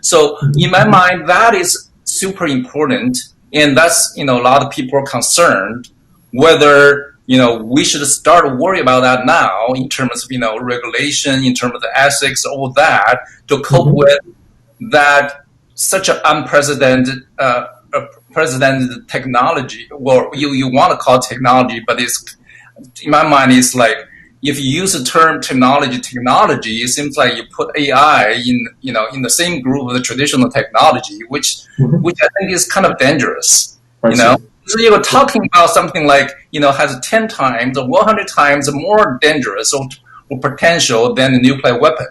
Speaker 9: So in my mind, that is super important. And that's, a lot of people are concerned whether, we should start worry about that now in terms of, regulation, in terms of the ethics, all that, to cope with that such an unprecedented technology. Well, you want to call it technology, but it's, in my mind, it's like, if you use the term technology, it seems like you put AI in the same group of the traditional technology, which I think is kind of dangerous. So you're talking about something like, has 10 times or 100 times more dangerous or potential than a nuclear weapon.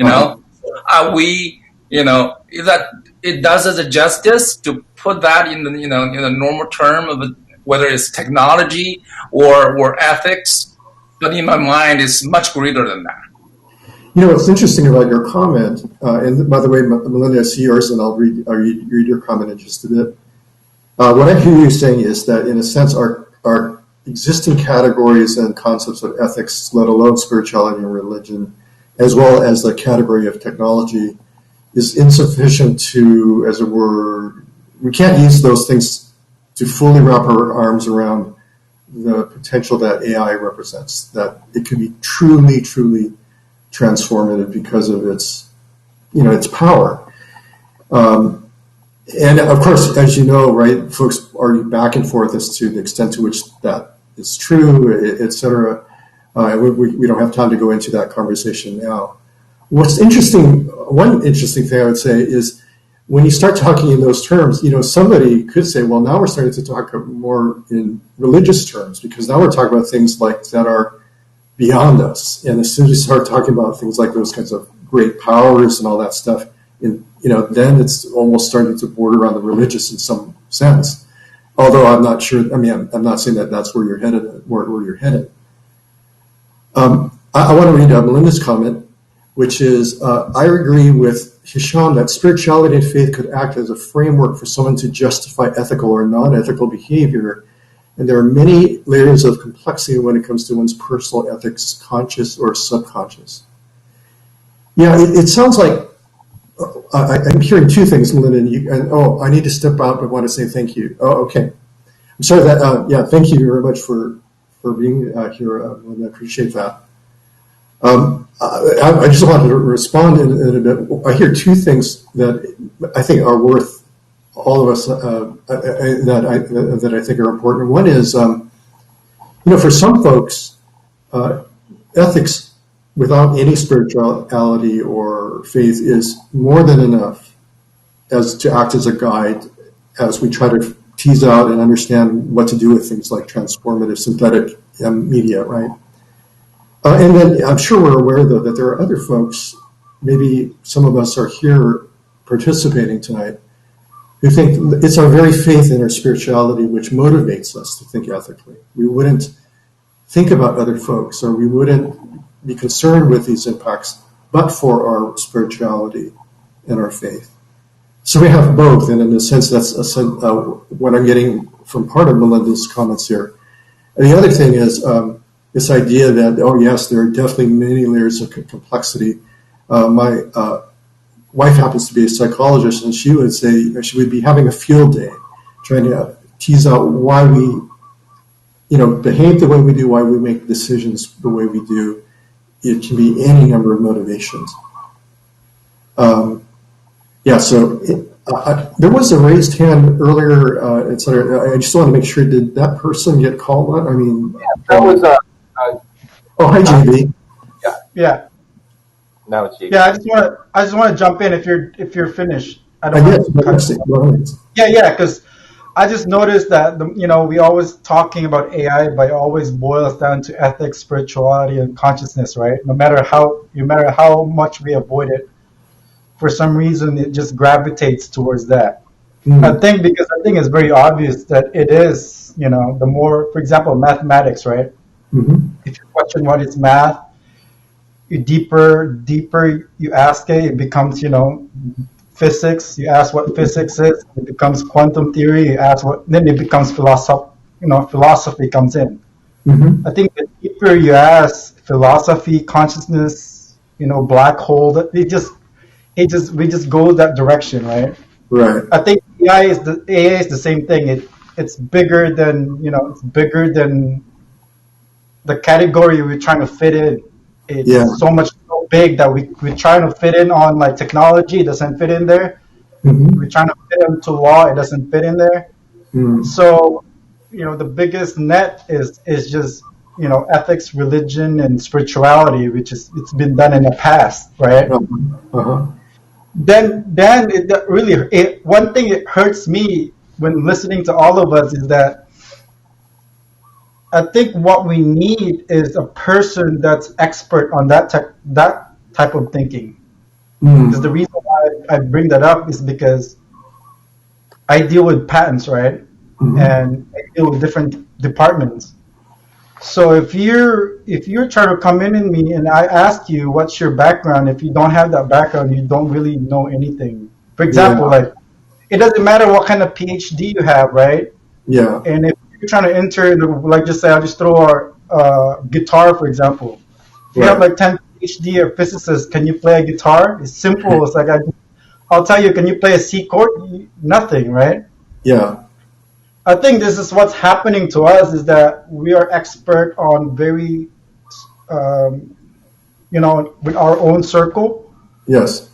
Speaker 9: Are we, is that it does us a justice to put that in the, in a normal term of whether it's technology or ethics? But in my mind, it's much greater than that.
Speaker 1: What's interesting about your comment, and by the way, Melinda, I see yours, and I'll read your comment in just a bit. What I hear you saying is that, in a sense, our existing categories and concepts of ethics, let alone spirituality and religion, as well as the category of technology, is insufficient to, as it were, we can't use those things to fully wrap our arms around the potential that AI represents, that it can be truly, truly transformative because of its, its power. And of course, as you know, right, folks argue back and forth as to the extent to which that is true, et cetera. We don't have time to go into that conversation now. What's interesting, one interesting thing I would say is, when you start talking in those terms, somebody could say, well, now we're starting to talk more in religious terms, because now we're talking about things like that are beyond us. And as soon as you start talking about things like those kinds of great powers and all that stuff, then it's almost starting to border on the religious in some sense. Although I'm not sure. I mean, I'm not saying that that's where you're headed. Where you're headed. I want to read Melinda's comment, which is, I agree with Hisham that spirituality and faith could act as a framework for someone to justify ethical or non-ethical behavior. And there are many layers of complexity when it comes to one's personal ethics, conscious or subconscious. Yeah, it sounds like I'm hearing two things, Melinda. I need to step out, but want to say thank you. Oh, okay. I'm sorry that. Thank you very much for being here, Melinda. I appreciate that. I just wanted to respond in a bit. I hear two things that I think are worth all of us that I think are important. One is, for some folks, ethics without any spirituality or faith is more than enough as to act as a guide as we try to tease out and understand what to do with things like transformative synthetic media, right? And then I'm sure we're aware, though, that there are other folks, maybe some of us are here participating tonight, who think it's our very faith in our spirituality which motivates us to think ethically. We wouldn't think about other folks, or we wouldn't be concerned with these impacts but for our spirituality and our faith. So we have both, and in a sense, that's what I'm getting from part of Melinda's comments here. And the other thing is this idea that, oh yes, there are definitely many layers of complexity. My wife happens to be a psychologist, and she would say she would be having a field day trying to tease out why we behave the way we do, why we make decisions the way we do. It can be any number of motivations. So there was a raised hand earlier, et cetera. I just want to make sure, did that person get called on? I mean,
Speaker 6: that was
Speaker 1: hi, JB.
Speaker 10: Yeah.
Speaker 6: Now it's JB.
Speaker 10: Yeah, I just want to jump in if you're finished. I don't want to Yeah, because I just noticed that we always talking about AI, but it always boils down to ethics, spirituality, and consciousness, right? No matter how much we avoid it, for some reason it just gravitates towards that. I think it's very obvious that it is, the more, for example, mathematics, right? If you question what is math, you deeper you ask it, it becomes, physics. You ask what physics is, it becomes quantum theory. You ask then it becomes philosophy comes in. I think the deeper you ask, philosophy, consciousness, black hole, we just go that direction, right?
Speaker 1: Right.
Speaker 10: I think AI is the same thing. It's bigger than the category we're trying to fit in. It's so big that we're trying to fit in on like technology, it doesn't fit in there. We're trying to fit into law, it doesn't fit in there. So, the biggest net is just, ethics, religion, and spirituality, which it's been done in the past, right? Then it really, one thing it hurts me when listening to all of us is that I think what we need is a person that's expert on that type of thinking. Because the reason why I bring that up is because I deal with patents, right? And I deal with different departments. So if you're trying to come in me and I ask you what's your background, if you don't have that background, you don't really know anything. For example, like it doesn't matter what kind of PhD you have, right?
Speaker 1: Yeah.
Speaker 10: And if you're trying to enter, like just say, I'll just throw a guitar, for example. If you have like 10 PhD or physicists, can you play a guitar? It's simple. It's like I'll tell you, can you play a C chord? Nothing, right?
Speaker 1: Yeah.
Speaker 10: I think this is what's happening to us is that we are expert on very, with our own circle.
Speaker 1: Yes.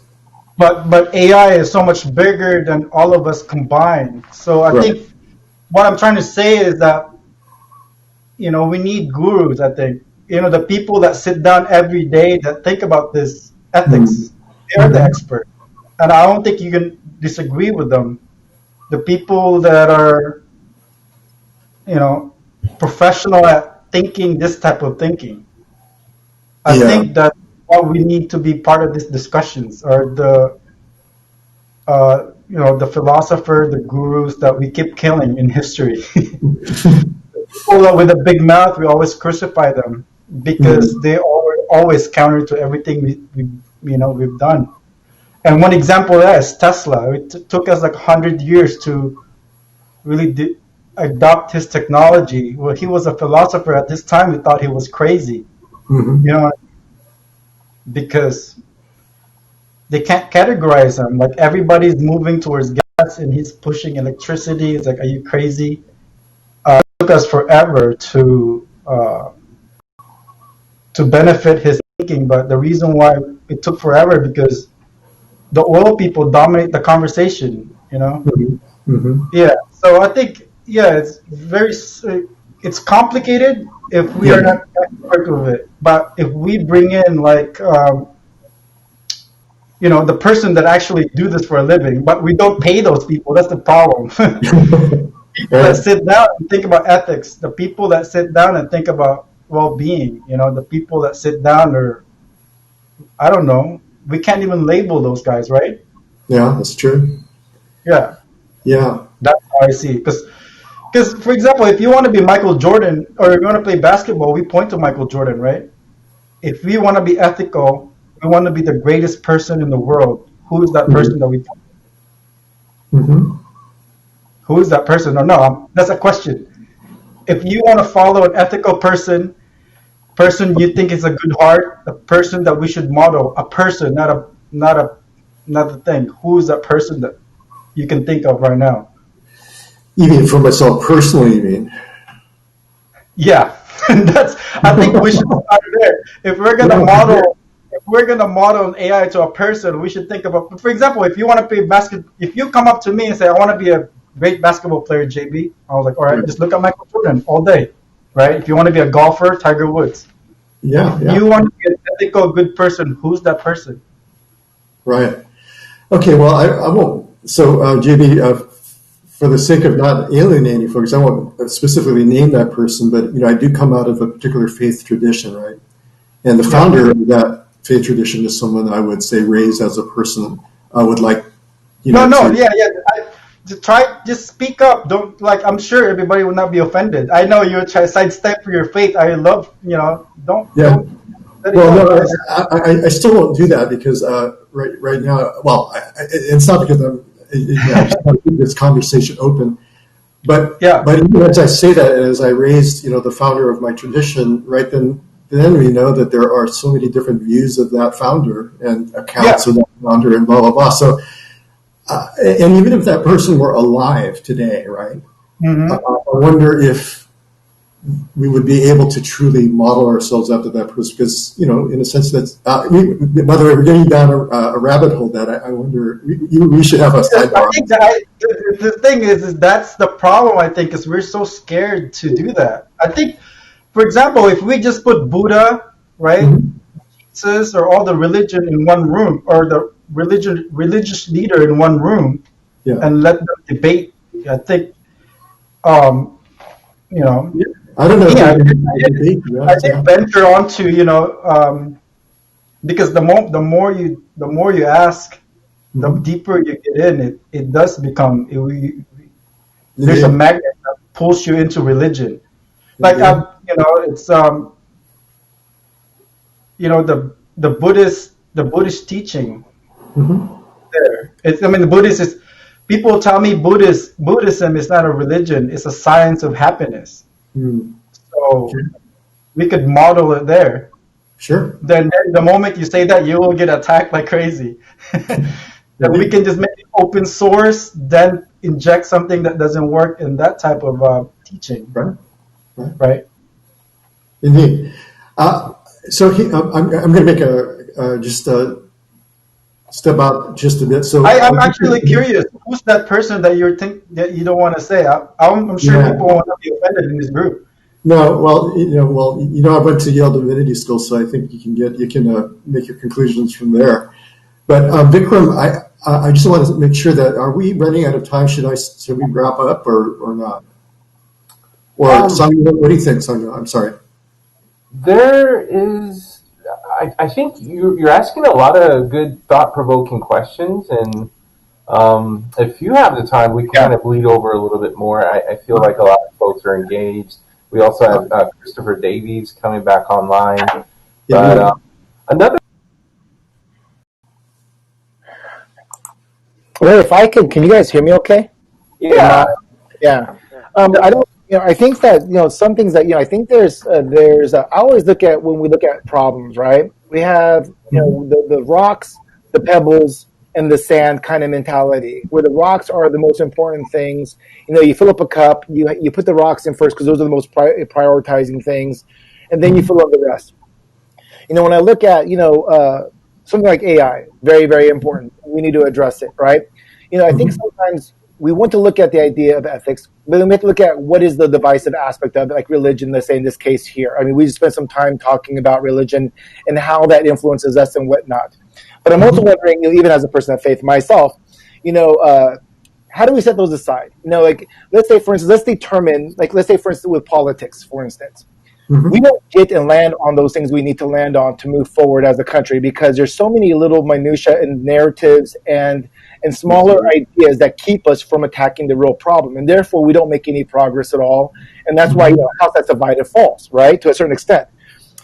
Speaker 10: But AI is so much bigger than all of us combined. So I think what I'm trying to say is that, we need gurus, I think. The people that sit down every day that think about this ethics, they are the expert. And I don't think you can disagree with them. The people that are, professional at thinking this type of thinking. I think that what we need to be part of these discussions are the the philosopher, the gurus that we keep killing in history. People with a big mouth, we always crucify them because they are always counter to everything we've done. And one example is Tesla. It took us like 100 years to really adopt his technology. Well, he was a philosopher at this time. We thought he was crazy, because they can't categorize him. Like everybody's moving towards gas, and he's pushing electricity. It's like, are you crazy? It took us forever to benefit his thinking, but the reason why it took forever because the oil people dominate the conversation. Yeah. So I think it's complicated if we are not expert of it, but if we bring in like the person that actually do this for a living, but we don't pay those people. That's the problem. People that sit down and think about ethics, the people that sit down and think about well-being, the people that sit down I don't know, we can't even label those guys, right?
Speaker 1: Yeah, that's true.
Speaker 10: Yeah. That's how I see it. Because, for example, if you want to be Michael Jordan or you want to play basketball, we point to Michael Jordan, right? If we want to be ethical, we want to be the greatest person in the world. Who is that person that we point to? Who is that person? No, that's a question. If you want to follow an ethical person you think is a good heart, a person that we should model, a person, not a thing. Who is that person that you can think of right now?
Speaker 1: You mean for myself personally, you mean?
Speaker 10: Yeah. I think we should start there. If we're gonna model an AI to a person, we should think about, for example, if you want to play basketball, if you come up to me and say, I want to be a great basketball player, JB, I was like, all right, just look at Michael Jordan all day, right? If you want to be a golfer, Tiger Woods.
Speaker 1: Yeah.
Speaker 10: You want to be an ethical, good person, who's that person?
Speaker 1: Right. Okay, well, I won't. So, JB, for the sake of not alienating folks, I won't specifically name that person, but, I do come out of a particular faith tradition, right? And the founder of that faith tradition is someone I would say raised as a person I would like,
Speaker 10: just speak up. Don't, I'm sure everybody will not be offended. I know you're trying to sidestep for your faith. I love, don't.
Speaker 1: Yeah. Well, no, I still won't do that because right now, well, it's not because I'm just want to keep this conversation open. But even as I say that, and as I raised, the founder of my tradition, right then we know that there are so many different views of that founder and accounts of that founder and blah, blah, blah. So, and even if that person were alive today, right, I wonder if we would be able to truly model ourselves after that person because, in a sense that's, by the way, we're getting down a rabbit hole that I wonder, we should have a sidebar.
Speaker 10: I think the thing is that's the problem, I think, is we're so scared to do that. I think, for example, if we just put Buddha, right, Jesus, or all the religion in one room, or the religious leader in one room, and let them debate, I think,
Speaker 1: I don't know.
Speaker 10: I did venture on to, because the more you ask, the deeper you get in. It does become there's a magnet that pulls you into religion. Like it's the Buddhist teaching. There, the Buddhist is. People tell me Buddhism is not a religion; it's a science of happiness. So we could model it there.
Speaker 1: Sure.
Speaker 10: Then the moment you say that, you will get attacked like crazy. Then we can just make it open source, then inject something that doesn't work in that type of teaching. Right.
Speaker 1: Indeed. So I'm going to make just step out just a bit. So
Speaker 10: I'm actually curious. Who's that person that that you don't want to say? I'm sure people won't be offended in this group.
Speaker 1: No, well, I went to Yale Divinity School, so I think you can make your conclusions from there. But Vikram, I just want to make sure that are we running out of time? Should we wrap up or not? Or Sangha, what do you think, Sangha? I'm sorry.
Speaker 6: There is. I think you're asking a lot of good, thought-provoking questions, and if you have the time, we can kind of bleed over a little bit more. I feel like a lot of folks are engaged. We also have Christopher Davies coming back online. But another.
Speaker 7: Well, if I could, can you guys hear me? Okay.
Speaker 6: Yeah.
Speaker 7: Yeah. I don't. I think that some things that I think there's I always look at when we look at problems, right? We have the rocks, the pebbles, and the sand kind of mentality, where the rocks are the most important things. You fill up a cup, you put the rocks in first because those are the most prioritizing things, and then you fill up the rest. When I look at something like AI, very, very important. We need to address it, right? I think sometimes we want to look at the idea of ethics, but then we have to look at what is the divisive aspect of it, like religion, let's say in this case here. I mean, we just spent some time talking about religion and how that influences us and whatnot. But I'm also wondering, even as a person of faith myself, how do we set those aside? Like, let's say, for instance, let's say, for instance, with politics, for instance. We don't get and land on those things we need to land on to move forward as a country because there's so many little minutia and narratives and smaller ideas that keep us from attacking the real problem. And therefore, we don't make any progress at all. And that's why, house that's divided falls, right, to a certain extent.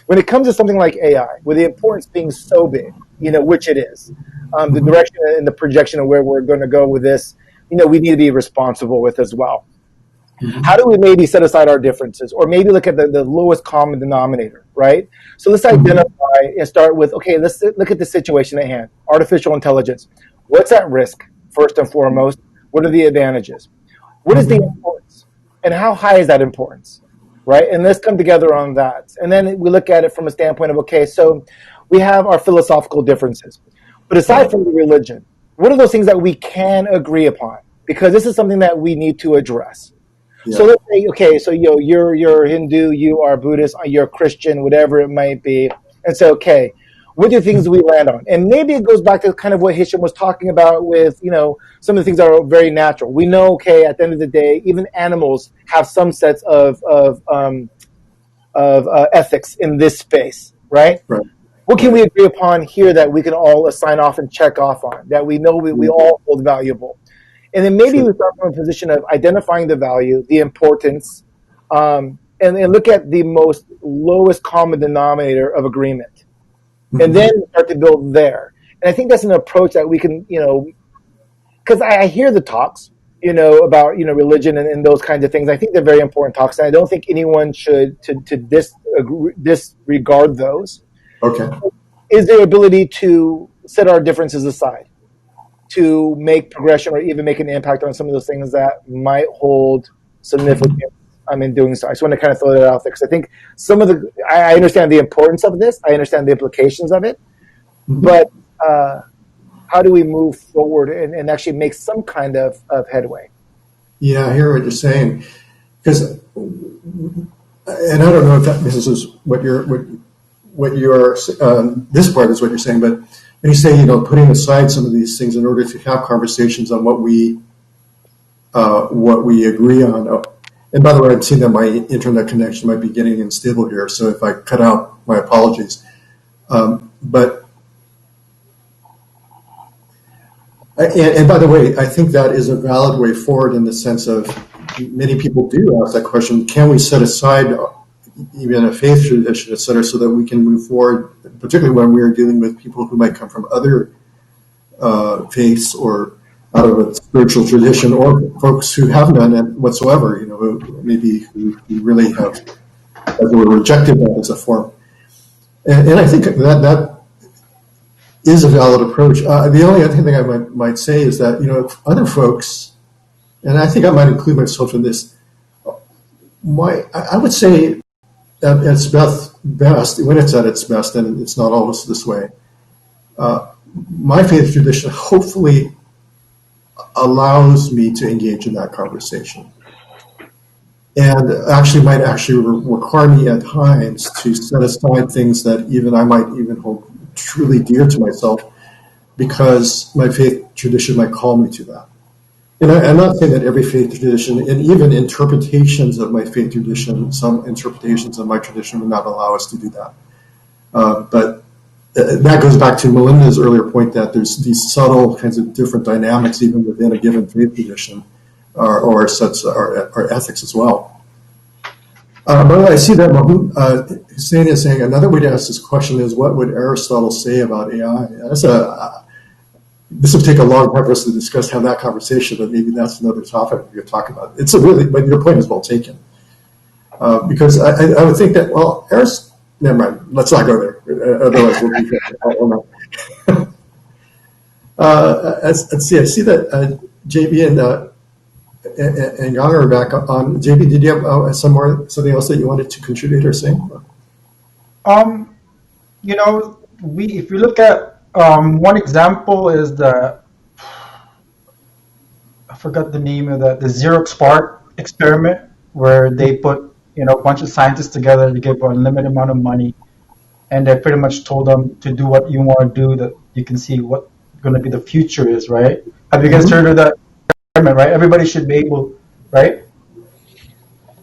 Speaker 7: When it comes to something like AI, with the importance being so big, which it is, the direction and the projection of where we're going to go with this, we need to be responsible with as well. How do we maybe set aside our differences or maybe look at the lowest common denominator, right? So let's identify and start with, okay, let's look at the situation at hand. Artificial intelligence. What's at risk, first and foremost? What are the advantages? What is the importance? And how high is that importance, right? And let's come together on that. And then we look at it from a standpoint of, okay, so we have our philosophical differences. But aside from the religion, what are those things that we can agree upon? Because this is something that we need to address. So let's say, okay, so you're Hindu, you are Buddhist, you're Christian, whatever it might be. And so, okay, what are the things we land on? And maybe it goes back to kind of what Hisham was talking about with, some of the things that are very natural. We know, okay, at the end of the day, even animals have some sets of ethics in this space, right? What can we agree upon here that we can all sign off and check off on, that we know we all hold valuable? And then maybe we start from a position of identifying the value, the importance, and look at the most lowest common denominator of agreement. And then start to build there. And I think that's an approach that we can, because I hear the talks, about, religion and those kinds of things. I think they're very important talks. And I don't think anyone should disregard those.
Speaker 1: Okay.
Speaker 7: Is there ability to set our differences aside, to make progression or even make an impact on some of those things that might hold significance in doing so? I just want to kind of throw that out there because I think I understand the importance of this. I understand the implications of it. But how do we move forward and actually make some kind of headway?
Speaker 1: Yeah, I hear what you're saying. Because, and I don't know if this is what this part is what you're saying, but when you say, putting aside some of these things in order to have conversations on what we agree on. And by the way, I'm seeing that my internet connection might be getting unstable here, so if I cut out, my apologies. But by the way, I think that is a valid way forward in the sense of many people do ask that question: can we set aside even a faith tradition, et cetera, so that we can move forward, particularly when we are dealing with people who might come from other faiths or out of a spiritual tradition, or folks who have none whatsoever, maybe who really have, as were rejected that as a form. And I think that is a valid approach. The only other thing I might say is that, other folks, and I think I might include myself in this, I would say at its best, when it's at its best, and it's not always this way, my faith tradition hopefully allows me to engage in that conversation, and might require me at times to set aside things that I might even hold truly dear to myself, because my faith tradition might call me to that. And I'm not saying that every faith tradition, and even interpretations of my faith tradition, some interpretations of my tradition would not allow us to do that. But that goes back to Melinda's earlier point that there's these subtle kinds of different dynamics even within a given faith tradition or sets or ethics as well. By the way, I see that Hussein is saying another way to ask this question is, what would Aristotle say about AI? This would take a long time for us to discuss, have that conversation, but maybe that's another topic we could talk about. But your point is well taken. Because I would think that, well, never mind, let's not go there. Otherwise, we'll be let's see, I see that JB and Yang are back on. JB, did you have something else that you wanted to contribute or say?
Speaker 10: If you look at one example is I forgot the name of the Xerox Spark experiment, where they put a bunch of scientists together to give a limited amount of money, and they pretty much told them to do what you want to do, that you can see what going to be the future is, right? Have you guys heard of that experiment, right? Everybody should be able, right?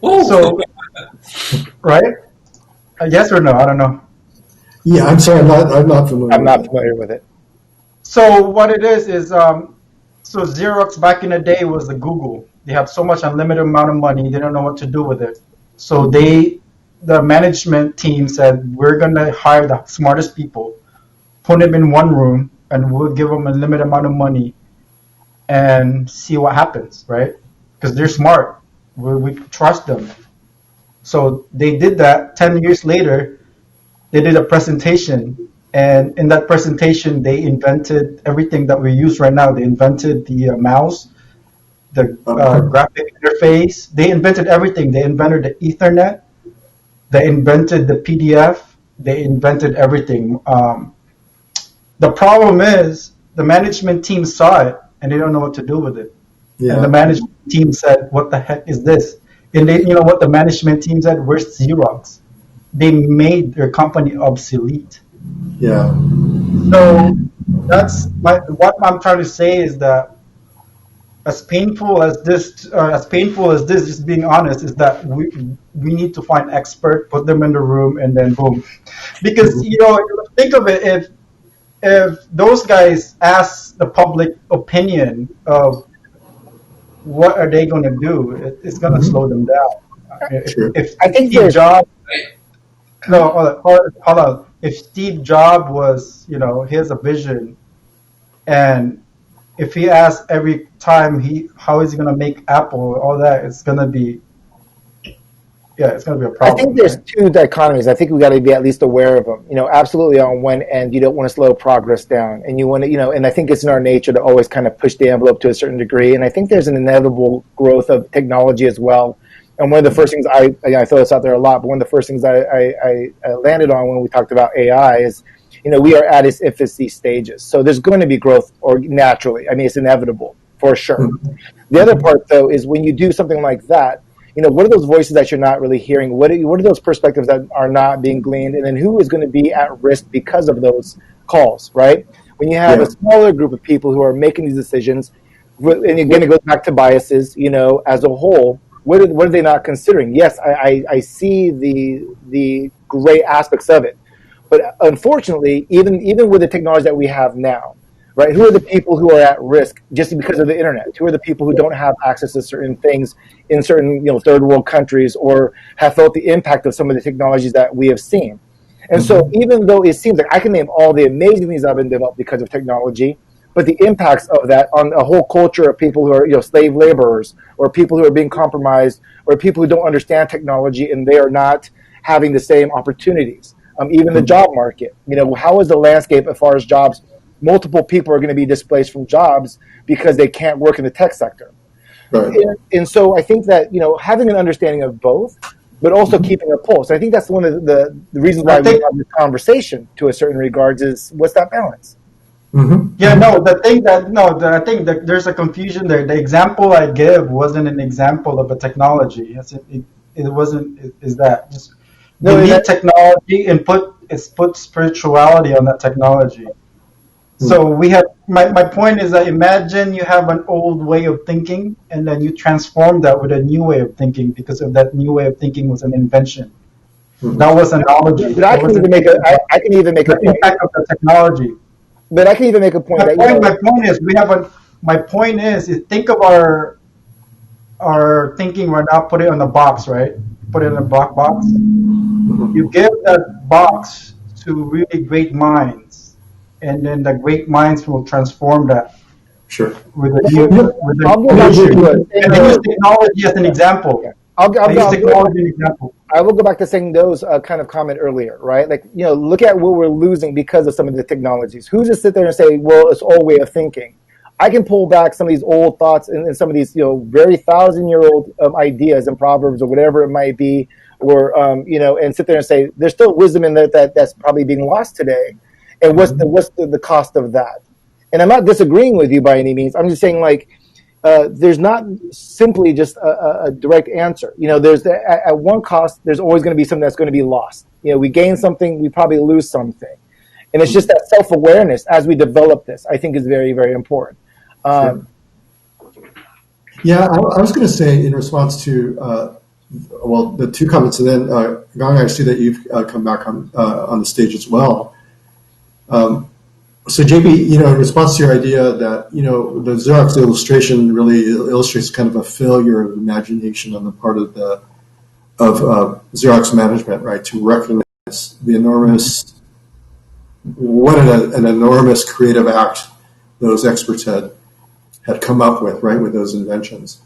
Speaker 9: Ooh.
Speaker 10: So, right? Yes or no? I don't know.
Speaker 1: Yeah, I'm sorry, I'm not familiar.
Speaker 7: I'm not familiar with it.
Speaker 10: So what it is so Xerox back in the day was the Google. They have so much unlimited amount of money, they don't know what to do with it. So the management team said, we're going to hire the smartest people, put them in one room, and we'll give them a limited amount of money and see what happens, right? Because they're smart. We trust them. So they did that. 10 years later, they did a presentation. And in that presentation, they invented everything that we use right now. They invented the mouse, the graphic interface. They invented everything. They invented the Ethernet. They invented the PDF. They invented everything. The problem is the management team saw it and they don't know what to do with it. Yeah. And the management team said, what the heck is this? And they, what the management team said? Where's Xerox? They made their company obsolete.
Speaker 1: Yeah.
Speaker 10: So that's what I'm trying to say is that as painful as this, just being honest, is that we need to find experts, put them in the room, and then boom. Because think of it, if those guys ask the public opinion of what are they going to do, it's going to slow them down.
Speaker 1: Sure.
Speaker 10: If Steve Jobs, hold on. If Steve Jobs was, he has a vision, and if he asks every time how is he going to make Apple, all that, it's going to be a problem.
Speaker 7: I think there's two dichotomies. I think we got to be at least aware of them. Absolutely on one end, you don't want to slow progress down, and you want to, and I think it's in our nature to always kind of push the envelope to a certain degree. And I think there's an inevitable growth of technology as well. And one of the first things I throw this out there a lot, but one of the first things I landed on when we talked about AI is, we are at its infancy stages. So there's going to be growth or naturally. I mean, it's inevitable for sure. Mm-hmm. The other part, though, is when you do something like that, what are those voices that you're not really hearing? What are those perspectives that are not being gleaned? And then who is going to be at risk because of those calls, right? When you have a smaller group of people who are making these decisions, and again, it goes back to biases, as a whole, what are they not considering? Yes, I see the great aspects of it. But unfortunately, even with the technology that we have now, right? Who are the people who are at risk just because of the internet? Who are the people who don't have access to certain things in certain third world countries or have felt the impact of some of the technologies that we have seen? And so even though it seems like I can name all the amazing things that have been developed because of technology, but the impacts of that on a whole culture of people who are slave laborers or people who are being compromised or people who don't understand technology and they are not having the same opportunities. Even the job market, how is the landscape as far as jobs? Multiple people are going to be displaced from jobs because they can't work in the tech sector. Right. And so I think that, having an understanding of both, but also keeping a pulse. I think that's one of the reasons why we have this conversation to a certain regards is what's that balance?
Speaker 10: Mm-hmm. Yeah, I think that there's a confusion there. The example I give wasn't an example of a technology. It wasn't, is that just, you need technology and put spirituality on that technology. So we have, my point is that imagine you have an old way of thinking and then you transform that with a new way of thinking because of that new way of thinking was an invention. That was an analogy.
Speaker 7: But I can even make a point.
Speaker 10: Impact of the technology.
Speaker 7: But I can even make a point.
Speaker 10: My point is think of our thinking right now. Put it on the box, right? Put it in a black box. You give that box to really great minds, and then the great minds will transform that.
Speaker 1: Sure.
Speaker 10: And use technology as an example. I
Speaker 7: will go back to saying those kind of comment earlier, right? Like, look at what we're losing because of some of the technologies. Who's to sit there and say, well, it's old way of thinking? I can pull back some of these old thoughts and some of these, very 1,000-year-old ideas and proverbs or whatever it might be, or and sit there and say there's still wisdom in there that's probably being lost today. And what's the cost of that? And I'm not disagreeing with you by any means. I'm just saying, like, there's not simply just a direct answer. There's at one cost, there's always going to be something that's going to be lost. We gain something, we probably lose something. And it's just that self-awareness as we develop this, I think, is very, very important.
Speaker 1: Sure. Yeah, I was going to say in response to, the two comments, and then Gang, I see that you've come back on the stage as well. So JB, in response to your idea that, the Xerox illustration really illustrates kind of a failure of imagination on the part of Xerox management, right? To recognize the enormous, what an enormous creative act those experts had come up with, right, with those inventions.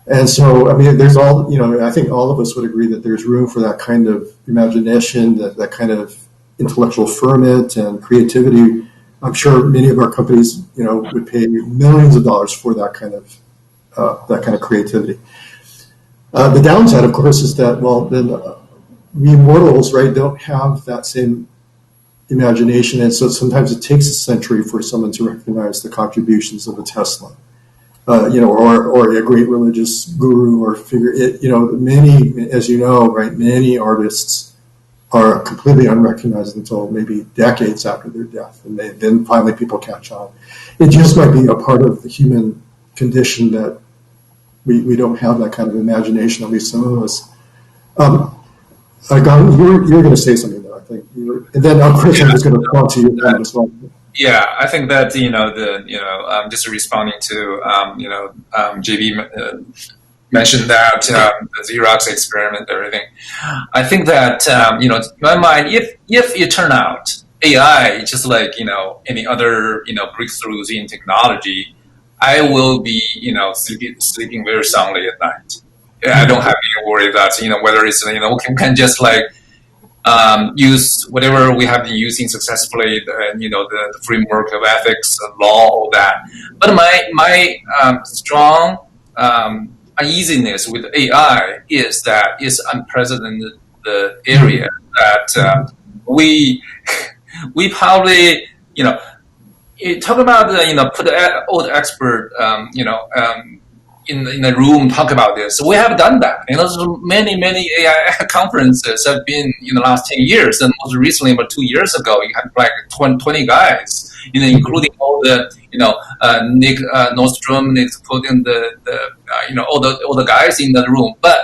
Speaker 1: And so, I mean, there's I think all of us would agree that there's room for that kind of imagination, that kind of intellectual ferment and creativity. I'm sure many of our companies, would pay millions of dollars for that kind of creativity. The downside, of course, is that, then we mortals, right, don't have that same imagination, and so sometimes it takes a century for someone to recognize the contributions of a Tesla, or a great religious guru or figure. Many, as you know, right, many artists are completely unrecognized until maybe decades after their death, and then finally people catch on. It just might be a part of the human condition that we don't have that kind of imagination, at least some of us. Gang, you were going to say something, though, I think. And then Chris, I'm just going to respond to you as well.
Speaker 9: Yeah, I think that just responding to JB mentioned that the Xerox experiment and everything. I think that in my mind, if it turn out AI just like any other breakthroughs in technology, I will be sleeping very soundly at night. I don't have any worry that whether it's we can just like use whatever we have been using successfully, the framework of ethics, law, all that. But my strong uneasiness with AI is that it's unprecedented the area that we probably talk about put all the expert in the room talk about this. We have done that. Many AI conferences have been in the last 10 years, and most recently, about 2 years ago, you had like 20 guys, including all the Nick Nordstrom, including all the guys in the room. But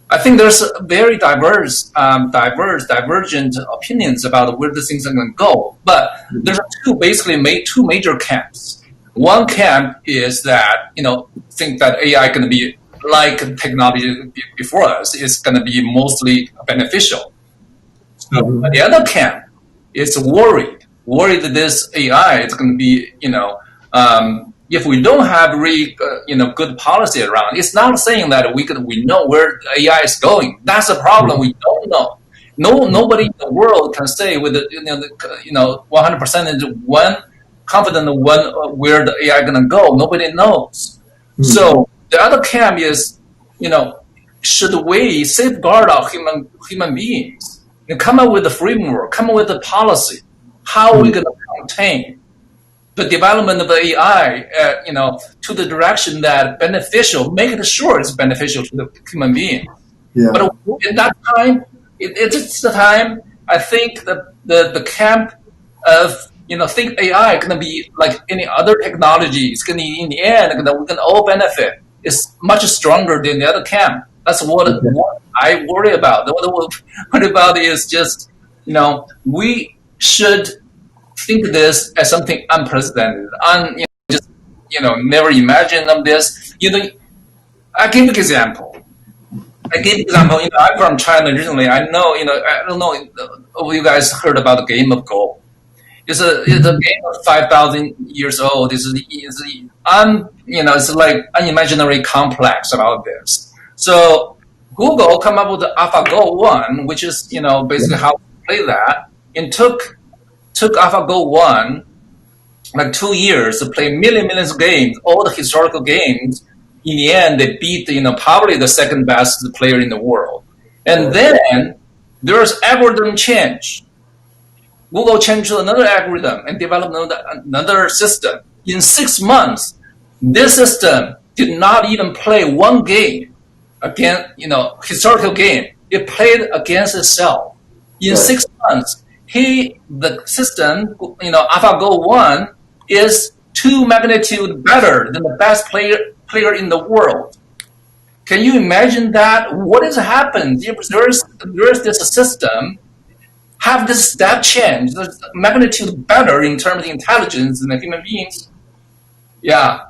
Speaker 9: I think there's very divergent opinions about where the things are going to go. But there's two major camps. One camp is that think that AI going to be like technology before us. It's going to be mostly beneficial. So the other camp is worried that this AI is going to be if we don't have really good policy around. It's not saying that we know where AI is going. That's the problem. We don't know. Nobody in the world can say with 100% confident where the AI going to go. Nobody knows. So the other camp is, should we safeguard our human beings and come up with a framework, come up with a policy? How are we going to contain the development of AI, to the direction that beneficial, make it sure it's beneficial to the human being. Yeah. But in that time, it's the time I think the camp of think AI going to be like any other technology. It's going to in the end we're going to all benefit. It's much stronger than the other camp. That's what I worry about. What I worry about is just, we should think this as something unprecedented, just, never imagined of this. I give an example. I'm from China originally. I know, I don't know if you guys heard about the game of Go. It's a game of 5,000 years old. It's like unimaginary complex about this. So Google come up with the AlphaGo 1, which is, basically how to play that, and took AlphaGo 1 like 2 years to play millions of games, all the historical games. In the end, they beat, probably the second best player in the world. And then there's algorithm change. Google changed to another algorithm and developed another system. In 6 months, this system did not even play one game against, historical game. It played against itself. In 6 months, the system, AlphaGo 1 is 2 magnitude better than the best player in the world. Can you imagine that? What has happened? There's this system have this step change, the magnitude better in terms of intelligence than the human beings. Yeah.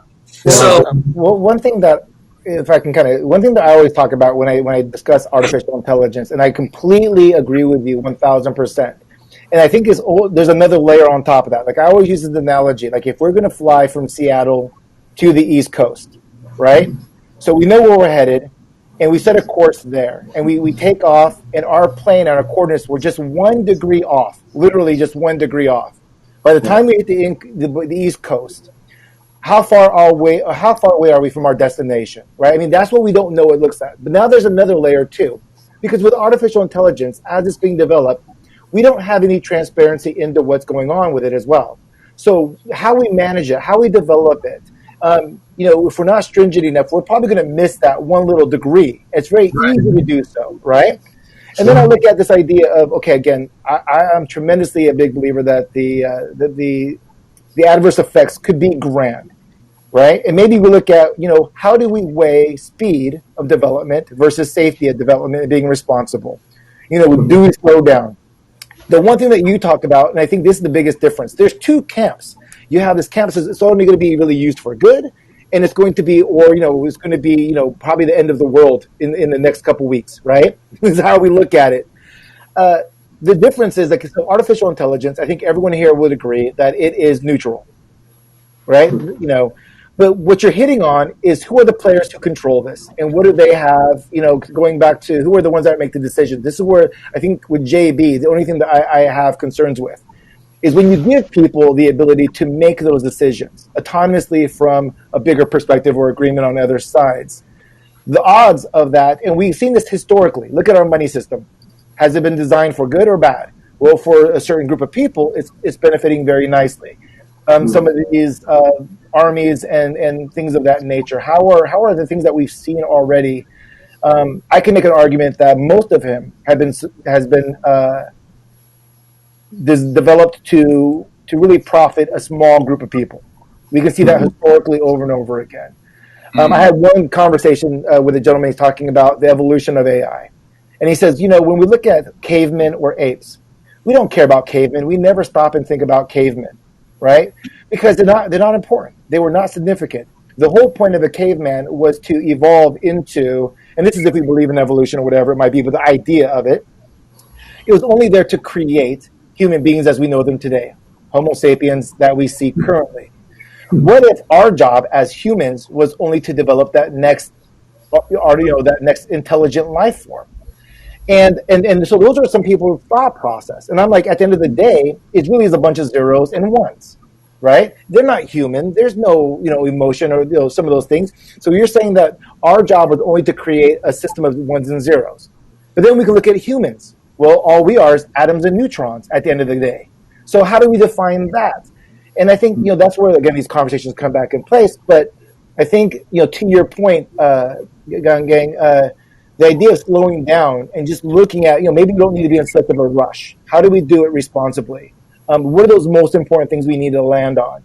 Speaker 9: So
Speaker 7: one thing that, if I can one thing that I always talk about when I discuss artificial intelligence, and I completely agree with you 1,000%. And I think there's another layer on top of that. Like I always use the analogy, like if we're going to fly from Seattle to the East Coast, right? So we know where we're headed, and we set a course there, and we take off, and our plane and our coordinates were just 1 degree off, literally just 1 degree off. By the time we hit the East Coast, how far away are we from our destination, right? I mean, that's what we don't know it looks like. But now there's another layer too, because with artificial intelligence, as it's being developed, we don't have any transparency into what's going on with it as well. So how we manage it, how we develop it, if we're not stringent enough, we're probably going to miss that 1 little degree. It's very easy to do so, right? And then I look at this idea of, okay, again, I am tremendously a big believer that the adverse effects could be grand, right? And maybe we look at, how do we weigh speed of development versus safety of development and being responsible? Do we slow down? The one thing that you talked about, and I think this is the biggest difference, there's 2 camps. You have this camp that says it's only going to be really used for good, and it's going to be, it's going to be, probably the end of the world in the next couple weeks, right? This is how we look at it. The difference is, like, so artificial intelligence, I think everyone here would agree that it is neutral, right? But what you're hitting on is who are the players who control this, and what do they have, going back to who are the ones that make the decision. This is where I think with JB, the only thing that I have concerns with is when you give people the ability to make those decisions autonomously from a bigger perspective or agreement on other sides. The odds of that, and we've seen this historically. Look at our money system. Has it been designed for good or bad? Well, for a certain group of people, it's benefiting very nicely. Some of these armies and things of that nature. How are the things that we've seen already? I can make an argument that most of him has been developed to really profit a small group of people. We can see that historically over and over again. I had one conversation with a gentleman talking about the evolution of AI. And he says, when we look at cavemen or apes, we don't care about cavemen. We never stop and think about cavemen, right? Because they're not important. They were not significant. The whole point of a caveman was to evolve into, and this is if we believe in evolution or whatever it might be, but the idea of it was only there to create human beings as we know them today, Homo sapiens that we see currently. What if our job as humans was only to develop that next intelligent life form? And so those are some people's thought process. And I'm like, at the end of the day, it really is a bunch of zeros and ones, right? They're not human. There's no, emotion or some of those things. So you're saying that our job was only to create a system of ones and zeros. But then we can look at humans. Well, all we are is atoms and neutrons at the end of the day. So how do we define that? And I think, that's where, again, these conversations come back in place. But I think, to your point, Gang, the idea of slowing down and just looking at, maybe we don't need to be in such of a rush. How do we do it responsibly? What are those most important things we need to land on?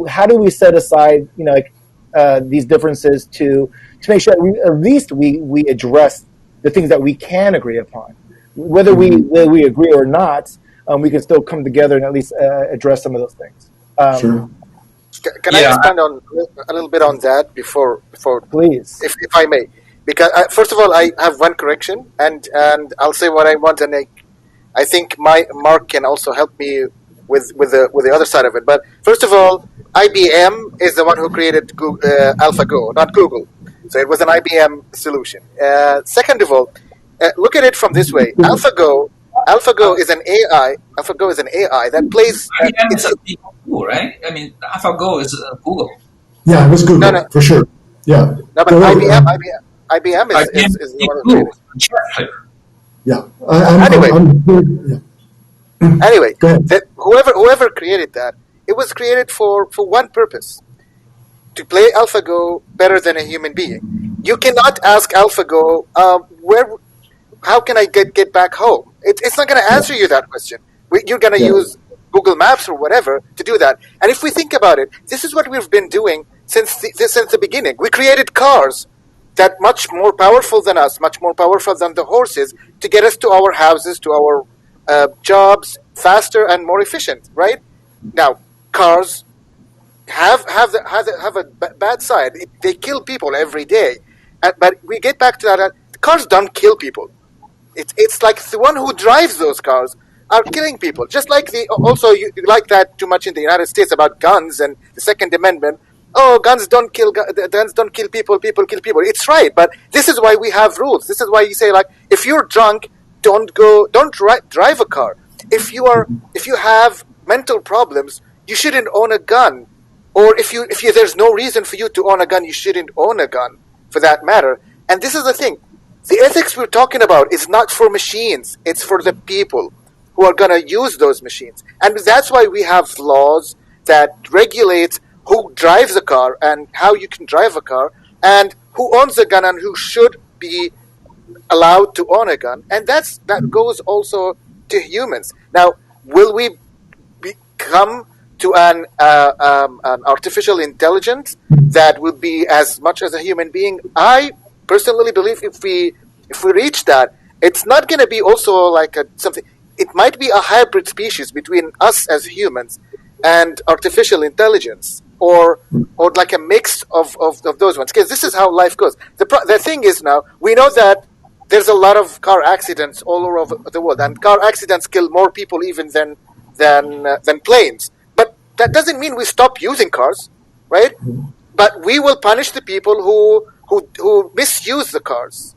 Speaker 7: How do we set aside, these differences to make sure that at least we address the things that we can agree upon. Whether we agree or not, we can still come together and at least address some of those things.
Speaker 1: Sure.
Speaker 8: Can I expand on a little bit on that before
Speaker 7: please,
Speaker 8: if I may? Because first of all, I have one correction, and I'll say what I want, and I think Mark can also help me with the other side of it. But first of all, IBM is the one who created AlphaGo, not Google. So it was an IBM solution. Second of all, look at it from this way: AlphaGo is an AI. AlphaGo is an AI that plays.
Speaker 9: IBM is a Google, right? I mean, AlphaGo is Google.
Speaker 1: Yeah, it was Google for sure. Yeah.
Speaker 8: No, but IBM is the one who created.
Speaker 1: Yeah.
Speaker 8: Anyway, whoever created that, it was created for one purpose: to play AlphaGo better than a human being. You cannot ask AlphaGo how can I get back home? It's not going to answer you that question. You're going to use Google Maps or whatever to do that. And if we think about it, this is what we've been doing since the beginning. We created cars that much more powerful than us, much more powerful than the horses, to get us to our houses, to our jobs faster and more efficient. Right now, cars have a bad side. They kill people every day. But we get back to that. Cars don't kill people. It's like the one who drives those cars are killing people. Just like also you like that too much in the United States about guns and the Second Amendment. Oh, guns don't kill people. People kill people. It's right, but this is why we have rules. This is why you say, like, if you're drunk, don't drive a car. If you have mental problems, you shouldn't own a gun. Or if there's no reason for you to own a gun, you shouldn't own a gun, for that matter. And this is the thing. The ethics we're talking about is not for machines. It's for the people who are going to use those machines. And that's why we have laws that regulate who drives a car and how you can drive a car and who owns a gun and who should be allowed to own a gun. And that goes also to humans. Now, will we come to an artificial intelligence that will be as much as a human being? I personally believe if we reach that, it's not going to be also like something. It might be a hybrid species between us as humans and artificial intelligence, or like a mix of those ones. Because this is how life goes. The thing is, now we know that there's a lot of car accidents all over the world, and car accidents kill more people even than planes. But that doesn't mean we stop using cars, right? But we will punish the people who misuse the cars,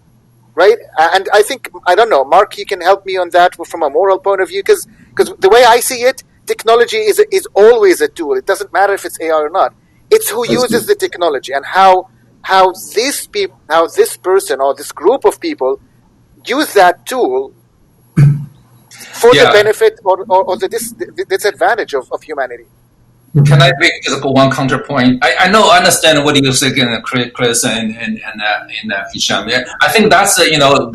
Speaker 8: right? And I think, I don't know, Mark, you can help me on that from a moral point of view, because the way I see it, technology is always a tool. It doesn't matter if it's AI or not. It's who uses the technology and how this person or this group of people use that tool for the benefit or the disadvantage of humanity.
Speaker 9: Can I make just one counterpoint? I understand what you're saying, Chris and Hisham. Yeah, I think that's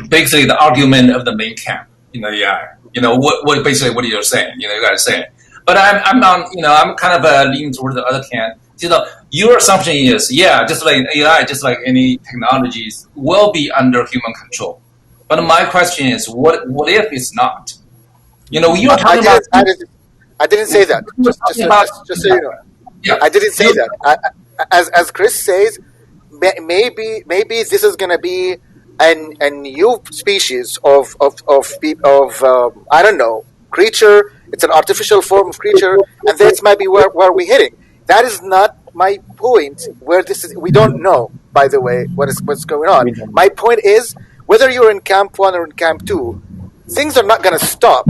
Speaker 9: basically the argument of the main camp. What basically what you're saying. You guys saying. But I'm kind of leaning toward the other camp. Your assumption is just like AI, just like any technologies, will be under human control. But my question is, what if it's not? You're talking about.
Speaker 8: I didn't say that. Just so you know. Yeah. I didn't say that. As Chris says, maybe this is going to be a new species of I don't know, creature. It's an artificial form of creature, and that's maybe where we're heading. That is not my point. Where this is, we don't know. By the way, what's going on. My point is, whether you're in Camp 1 or in Camp 2, things are not going to stop.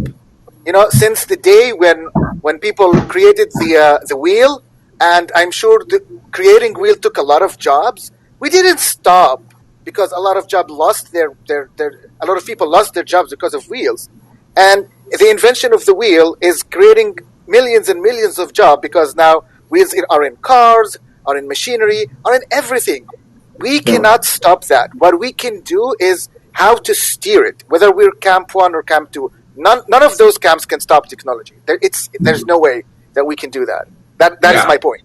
Speaker 8: Since the day when people created the wheel, and I'm sure creating wheel took a lot of jobs, we didn't stop because a lot of people lost their jobs because of wheels. And the invention of the wheel is creating millions and millions of jobs because now wheels are in cars, are in machinery, are in everything. We cannot stop that. What we can do is how to steer it, whether we're Camp 1 or Camp 2. None of those camps can stop technology. There's no way that we can do that. That is my point.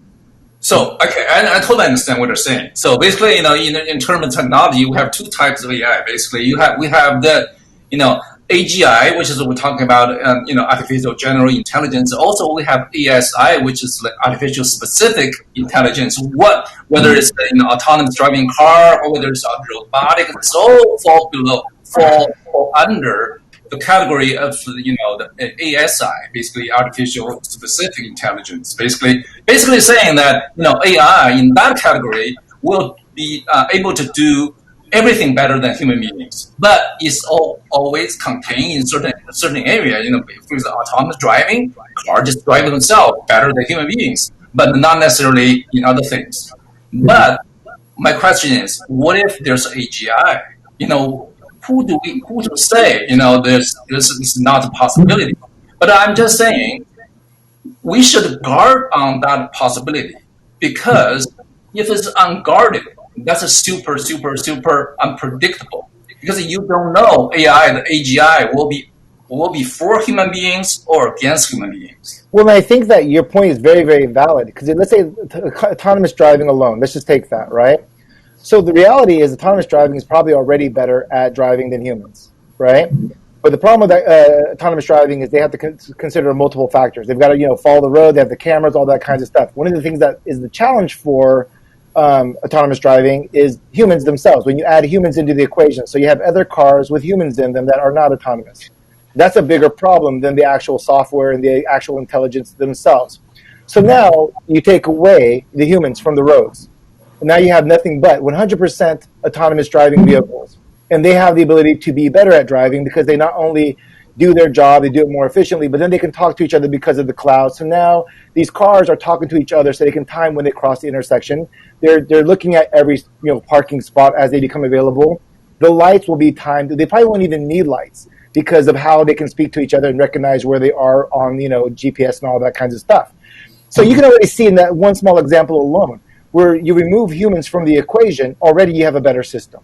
Speaker 9: So, okay, I totally understand what you're saying. So basically, in terms of technology, we have two types of AI. Basically, we have the, AGI, which is what we're talking about, artificial general intelligence. Also, we have ASI, which is like artificial specific intelligence. Whether it's autonomous driving car or whether it's robotic, it's all fall under the category of the ASI, basically artificial specific intelligence. Basically saying that AI in that category will be able to do everything better than human beings, but it's always contained in certain area. For example, autonomous driving, car just drive themselves better than human beings, but not necessarily in other things. But my question is, what if there's AGI? Who to say? This is not a possibility. But I'm just saying we should guard on that possibility, because if it's unguarded, that's a super unpredictable, because you don't know the AGI will be for human beings or against human beings.
Speaker 7: Well, I think that your point is very, very valid, because let's say autonomous driving alone, let's just take that, right? So the reality is autonomous driving is probably already better at driving than humans, right? But the problem with autonomous driving is they have to consider multiple factors. They've got to follow the road, they have the cameras, all that kinds of stuff. One of the things that is the challenge for autonomous driving is humans themselves, when you add humans into the equation. So you have other cars with humans in them that are not autonomous. That's a bigger problem than the actual software and the actual intelligence themselves. So now you take away the humans from the roads. And now you have nothing but 100% autonomous driving vehicles. And they have the ability to be better at driving because they not only do their job, they do it more efficiently, but then they can talk to each other because of the cloud. So now these cars are talking to each other so they can time when they cross the intersection. They're looking at every parking spot as they become available. The lights will be timed. They probably won't even need lights because of how they can speak to each other and recognize where they are on GPS and all that kinds of stuff. So you can already see in that one small example alone, where you remove humans from the equation, already you have a better system.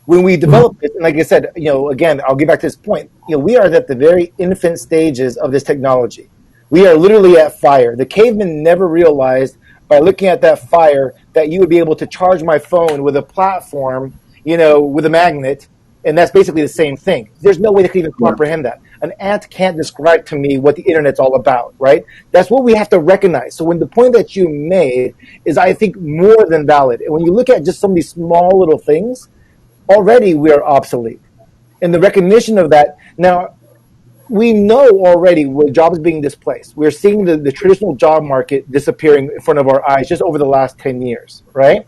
Speaker 7: When we develop it, and like I said, again, I'll get back to this point, we are at the very infant stages of this technology. We are literally at fire. The cavemen never realized by looking at that fire that you would be able to charge my phone with a platform, with a magnet, and that's basically the same thing. There's no way they can even comprehend that. An ant can't describe to me what the internet's all about, right? That's what we have to recognize. So when the point that you made is, I think, more than valid. And when you look at just some of these small little things, already we are obsolete. And the recognition of that, now, we know already where jobs being displaced. We're seeing the traditional job market disappearing in front of our eyes just over the last 10 years, right?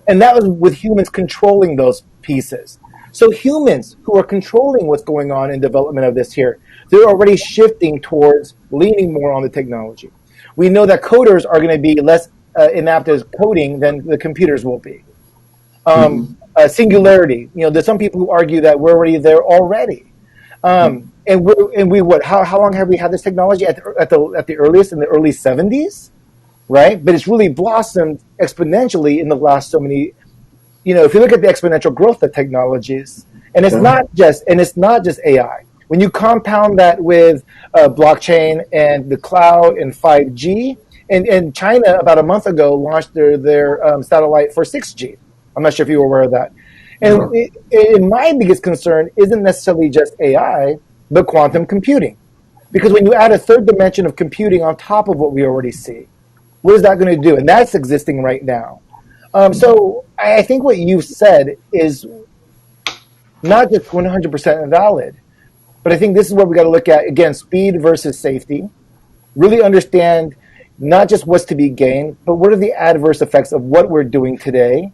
Speaker 7: And that was with humans controlling those pieces. So humans who are controlling what's going on in development of this here, they're already shifting towards leaning more on the technology. We know that coders are going to be less inept as coding than the computers will be. Singularity, there's some people who argue that we're already there already. And we what? How long have we had this technology? At the earliest in the early 70s, right? But it's really blossomed exponentially in the last so many. If you look at the exponential growth of technologies, and it's not just AI. When you compound that with blockchain and the cloud and 5G, and China about a month ago launched their satellite for 6G. I'm not sure if you were aware of that. And my biggest concern isn't necessarily just AI, but quantum computing. Because when you add a third dimension of computing on top of what we already see, what is that going to do? And that's existing right now. So I think what you've said is not just 100% valid, but I think this is what we got to look at, again, speed versus safety, really understand not just what's to be gained, but what are the adverse effects of what we're doing today.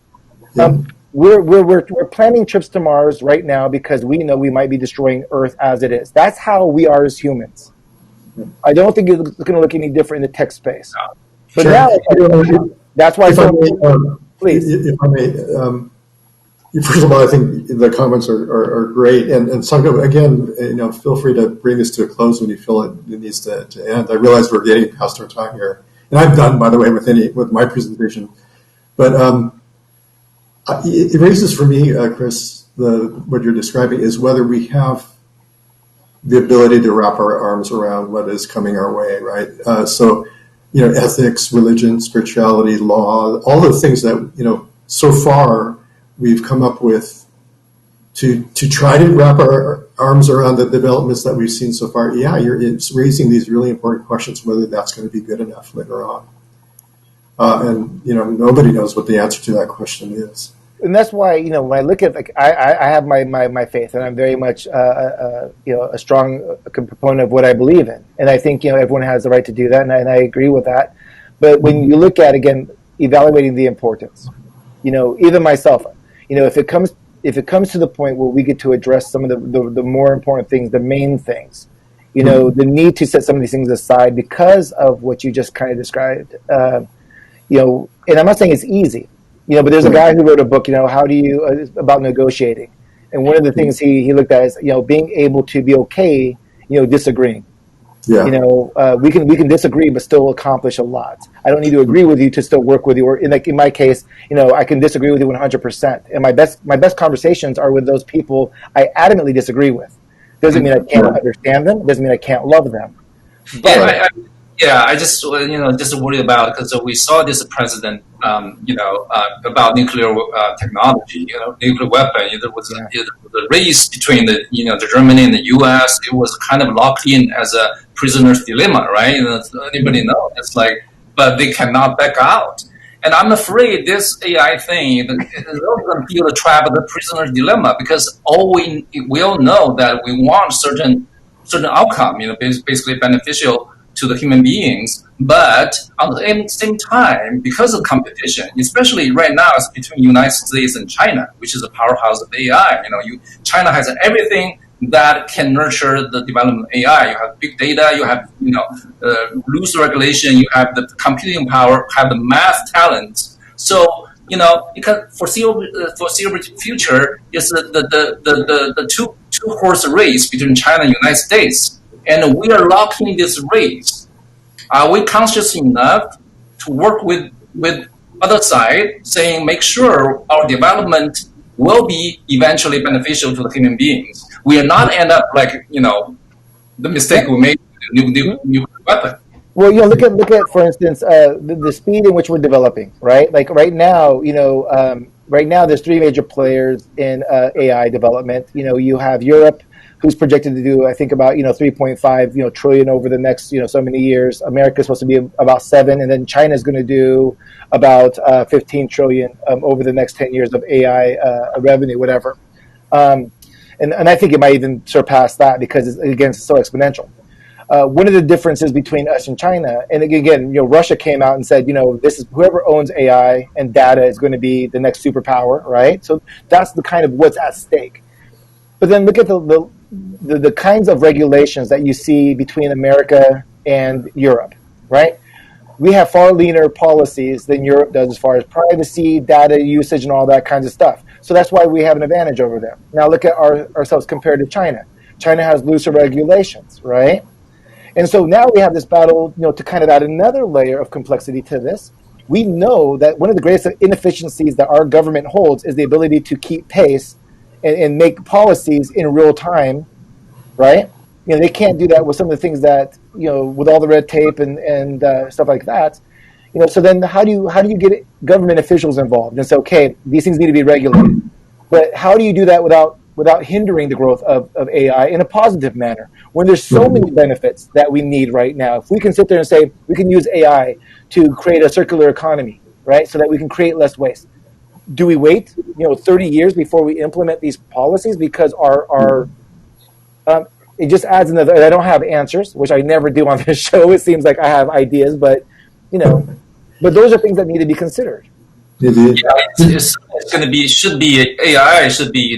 Speaker 7: We're planning trips to Mars right now because we know we might be destroying Earth as it is. That's how we are as humans. I don't think it's going to look any different in the tech space. But now, that's why. Please.
Speaker 1: If I may, first of all, I think the comments are great, and Sangha, again, feel free to bring this to a close when you feel it needs to end. I realize we're getting past our time here, and I'm done, by the way, with my presentation. But it raises for me, Chris, what you're describing is whether we have the ability to wrap our arms around what is coming our way, right? So ethics, religion, spirituality, law, all the things that, so far we've come up with to try to wrap our arms around the developments that we've seen so far. Yeah, it's raising these really important questions, whether that's going to be good enough later on. And nobody knows what the answer to that question is.
Speaker 7: And that's why, when I look at, I have my faith, and I'm very much, a strong proponent of what I believe in. And I think, everyone has the right to do that, and I agree with that. But when you look at, again, evaluating the importance, even myself, if it comes to the point where we get to address some of the more important things, the main things, the need to set some of these things aside because of what you just kind of described, and I'm not saying it's easy, but there's a guy who wrote a book, how do you, about negotiating. And one of the things he looked at is, being able to be okay, disagreeing. Yeah. We can disagree, but still accomplish a lot. I don't need to agree with you to still work with you. Or in my case, I can disagree with you 100%. And my best conversations are with those people I adamantly disagree with. Doesn't mean I can't understand them. Doesn't mean I can't love them. But,
Speaker 9: I just worry about, because we saw this president, about nuclear technology, nuclear weapon. There was a race between the Germany and the U.S. It was kind of locked in as a prisoner's dilemma, right? Anybody know? It's like, but they cannot back out. And I'm afraid this AI thing is going to feel the trap of the prisoner's dilemma, because we all know that we want certain outcome, basically beneficial to the human beings, but at the same time, because of competition, especially right now, it's between the United States and China, which is a powerhouse of AI. China has everything that can nurture the development of AI. You have big data, you have rules regulation, you have the computing power, have the math talent. So because foreseeable future is the two horse race between China and the United States. And we are locking this race. Are we conscious enough to work with other side, saying make sure our development will be eventually beneficial to the human beings? We are not end up like the mistake we made with the nuclear weapon.
Speaker 7: Well, look at for instance the speed in which we're developing, right? Like right now, there's three major players in AI development. You have Europe, who's projected to do, I think, about 3.5 trillion over the next so many years. America is supposed to be about 7, and then China is going to do about 15 trillion over the next 10 years of AI revenue, whatever. And I think it might even surpass that because it's so exponential. One of the differences between us and China, and again, Russia came out and said, this is whoever owns AI and data is going to be the next superpower, right? So that's the kind of what's at stake. But then look at the kinds of regulations that you see between America and Europe, right? We have far leaner policies than Europe does as far as privacy, data usage, and all that kinds of stuff. So that's why we have an advantage over them. Now look at ourselves compared to China. China has looser regulations, right? And so now we have this battle, to kind of add another layer of complexity to this. We know that one of the greatest inefficiencies that our government holds is the ability to keep pace and make policies in real time, right? They can't do that with some of the things that, with all the red tape and stuff like that. So then how do you get government officials involved and say, okay, these things need to be regulated? But how do you do that without hindering the growth of AI in a positive manner when there's so many benefits that we need right now? If we can sit there and say we can use AI to create a circular economy, right, so that we can create less waste. Do we wait, 30 years before we implement these policies? Because it just adds another. I don't have answers, which I never do on this show. It seems like I have ideas, but but those are things that need to be considered.
Speaker 9: Yeah, it's going to be AI should be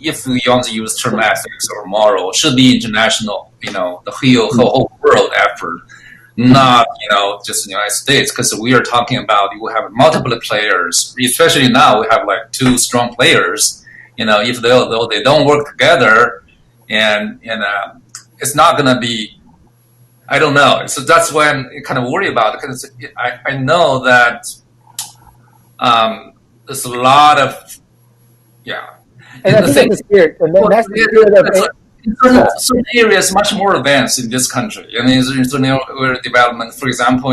Speaker 9: if we want to use term ethics or moral, should be international. The whole world effort. Not, just in the United States, because we are talking about we have multiple players, especially now we have like two strong players. If they don't work together, and it's not going to be, I don't know. So that's why I'm kind of worried about it, because I know that there's a lot of,
Speaker 7: And I think that's the spirit. And that's the spirit of
Speaker 9: in certain areas much more advanced in this country. I mean, in certain area development, for example,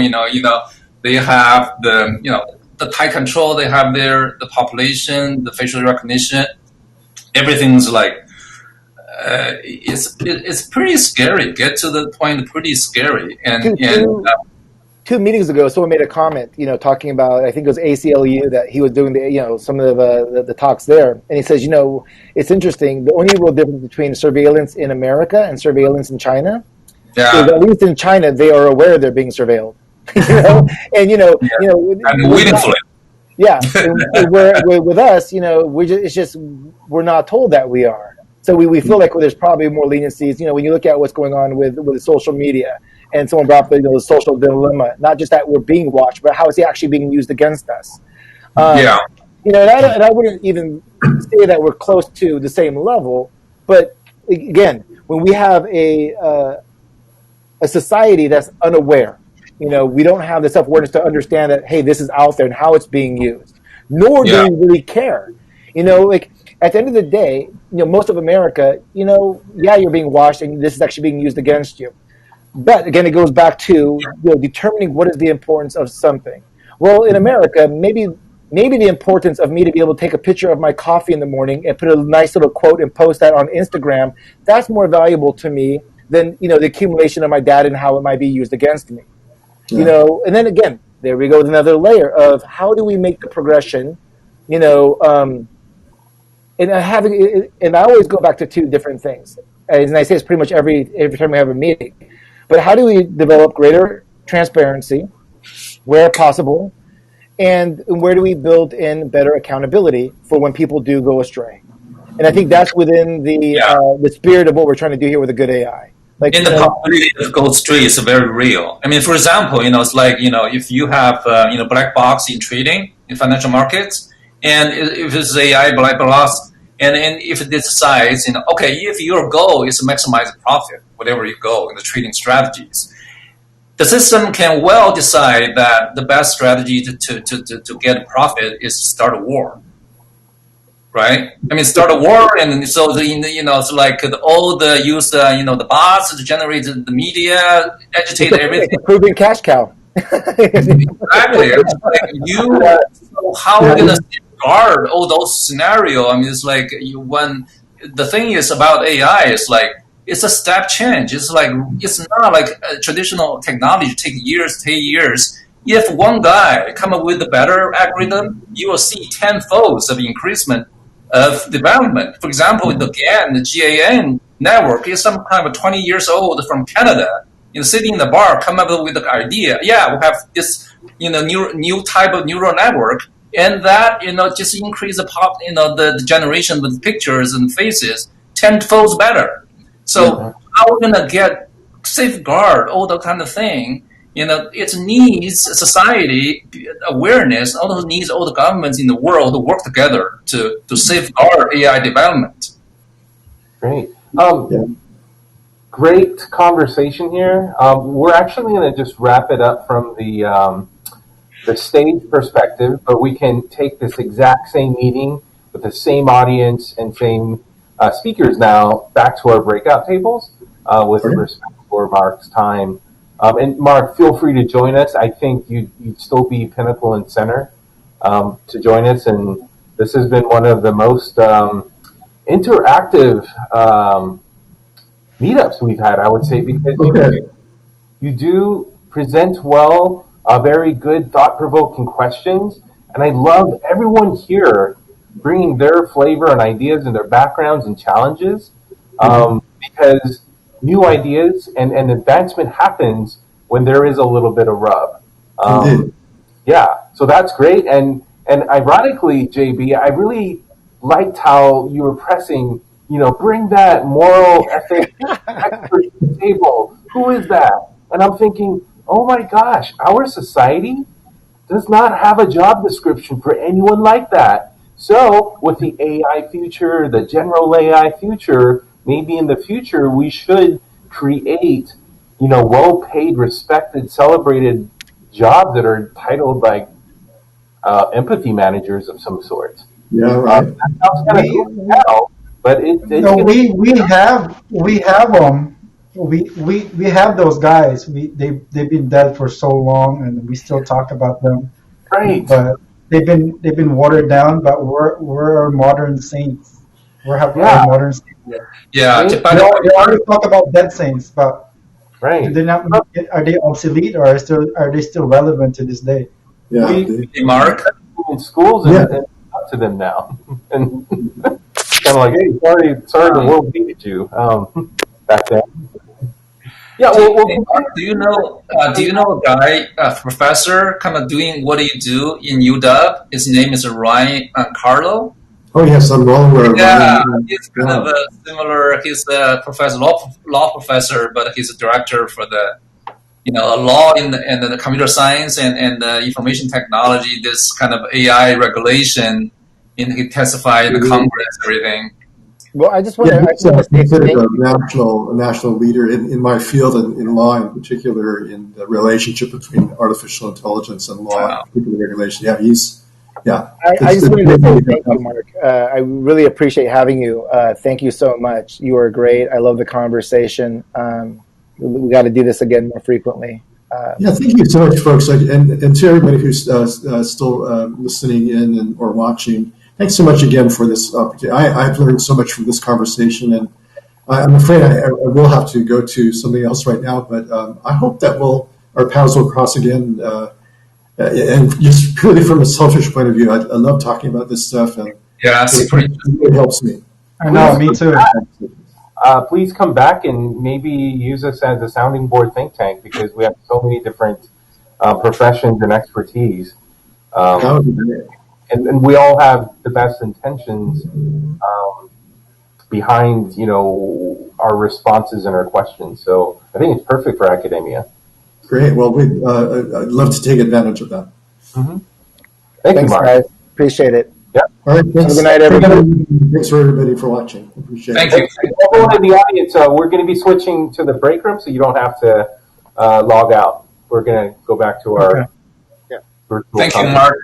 Speaker 9: they have the tight control. They have the population, the facial recognition. Everything's like it's pretty scary. Get to the point, pretty scary. And
Speaker 7: two meetings ago, someone made a comment, talking about, I think it was ACLU, that he was doing some of the talks there, and he says, it's interesting. The only real difference between surveillance in America and surveillance in China is, at least in China, they are aware they're being surveilled. And
Speaker 9: I'm waiting for it.
Speaker 7: Yeah, and with us, we're not told that we are. So we feel like there's probably more leniencies. When you look at what's going on with social media. And someone brought up the social dilemma, not just that we're being watched, but how is it actually being used against us? And I wouldn't even say that we're close to the same level. But again, when we have a society that's unaware, we don't have the self-awareness to understand that, hey, this is out there and how it's being used. Nor do we really care. Like at the end of the day, most of America, you're being watched and this is actually being used against you. But again, it goes back to determining what is the importance of something. Well, in America, maybe the importance of me to be able to take a picture of my coffee in the morning and put a nice little quote and post that on Instagram, that's more valuable to me than the accumulation of my data and how it might be used against me. And then again, there we go with another layer of how do we make the progression, and I always go back to two different things, and I say it's pretty much every time we have a meeting. But how do we develop greater transparency where possible, and where do we build in better accountability for when people do go astray? And I think that's within the spirit of what we're trying to do here with a good AI.
Speaker 9: Like, the probability of go astray is very real. I mean, for example, it's like, if you have, black box in trading in financial markets, and if it's AI black box, and if it decides, if your goal is to maximize profit, whatever you go in the trading strategies, the system can well decide that the best strategy to get profit is to start a war, right? I mean, start a war, and so it's like all the use the bots to generate the media, agitate everything.
Speaker 7: It's a proven cash cow.
Speaker 9: Exactly. So how are you gonna guard all those scenarios? I mean, it's like when the thing is about AI is like it's a step change. It's like it's not like a traditional technology take years. If one guy come up with a better algorithm, you will see 10-folds of increasement of development. For example, the GAN network is some kind of 20 years old from Canada. Sitting in the bar, come up with the idea. Yeah, we have this new type of neural network. And that, just increase the generation with pictures and faces 10-folds better. So how are we going to safeguard all that kind of thing? It needs society awareness. All those needs all the governments in the world to work together to safeguard AI development.
Speaker 6: Great. Great conversation here. We're actually going to just wrap it up from the stage perspective, but we can take this exact same meeting with the same audience and same speakers now back to our breakout tables with respect for Mark's time. And Mark, feel free to join us. I think you'd still be pinnacle and center to join us. And this has been one of the most interactive meetups we've had, I would say, because you do present well, very good, thought-provoking questions, and I love everyone here bringing their flavor and ideas and their backgrounds and challenges, because new ideas and advancement happens when there is a little bit of rub. So that's great, and ironically, JB, I really liked how you were pressing, bring that moral ethic expert to the table. Who is that? And I'm thinking, oh my gosh, our society does not have a job description for anyone like that. So with the AI future, the general AI future, maybe in the future we should create, well-paid, respected, celebrated jobs that are titled like empathy managers of some sort.
Speaker 1: Yeah, right.
Speaker 6: That sounds kind of cool now, But
Speaker 10: we have them. We have those guys. They've been dead for so long, and we still talk about them.
Speaker 6: Right.
Speaker 10: But they've been watered down. But we're modern saints. We're modern saints.
Speaker 9: Yeah.
Speaker 10: They always talk about dead saints, but
Speaker 6: right.
Speaker 10: Do they not? Are they obsolete, or are they still relevant to this day?
Speaker 1: Yeah.
Speaker 9: Mark
Speaker 6: in schools and up to them now, and kind of like, hey, sorry, the world needed you back then. Yeah.
Speaker 9: Do you know a guy, a professor, kind of doing what you do in UW? His name is Ryan Carlo.
Speaker 1: Oh yes, I'm well aware.
Speaker 9: Yeah, he's kind of a similar. He's a professor, law professor, but he's a director for the, law and the computer science and the information technology. This kind of AI regulation, and he testified in the Congress, everything.
Speaker 7: Well, I just want to.
Speaker 1: He's considered a national leader in my field, and in law in particular, in the relationship between artificial intelligence and law, particular regulation. Yeah, he's. Yeah.
Speaker 7: I just wanted to say thank you, Mark. I really appreciate having you. Thank you so much. You are great. I love the conversation. We got to do this again more frequently.
Speaker 1: Yeah, thank you so much, folks. And to everybody who's still listening in or watching, thanks so much again for this opportunity. I've learned so much from this conversation, and I'm afraid I will have to go to something else right now, but I hope that our paths will cross again. And just purely from a selfish point of view, I love talking about this stuff. And it helps me.
Speaker 10: I know, me too.
Speaker 6: Please come back and maybe use us as a sounding board think tank, because we have so many different professions and expertise. And we all have the best intentions behind, our responses and our questions. So I think it's perfect for academia.
Speaker 1: Great. Well, I'd love to take advantage of that.
Speaker 6: Mm-hmm.
Speaker 7: Thanks, you, Mark. Guys. Appreciate it.
Speaker 6: Yeah.
Speaker 1: All right. Thanks.
Speaker 7: Have a good night, everybody.
Speaker 1: Thanks for everybody for watching. Appreciate it.
Speaker 9: Thank you.
Speaker 6: Everyone in the audience, we're going to be switching to the break room, so you don't have to log out. We're going to go back to our virtual.
Speaker 9: Thank you, Mark.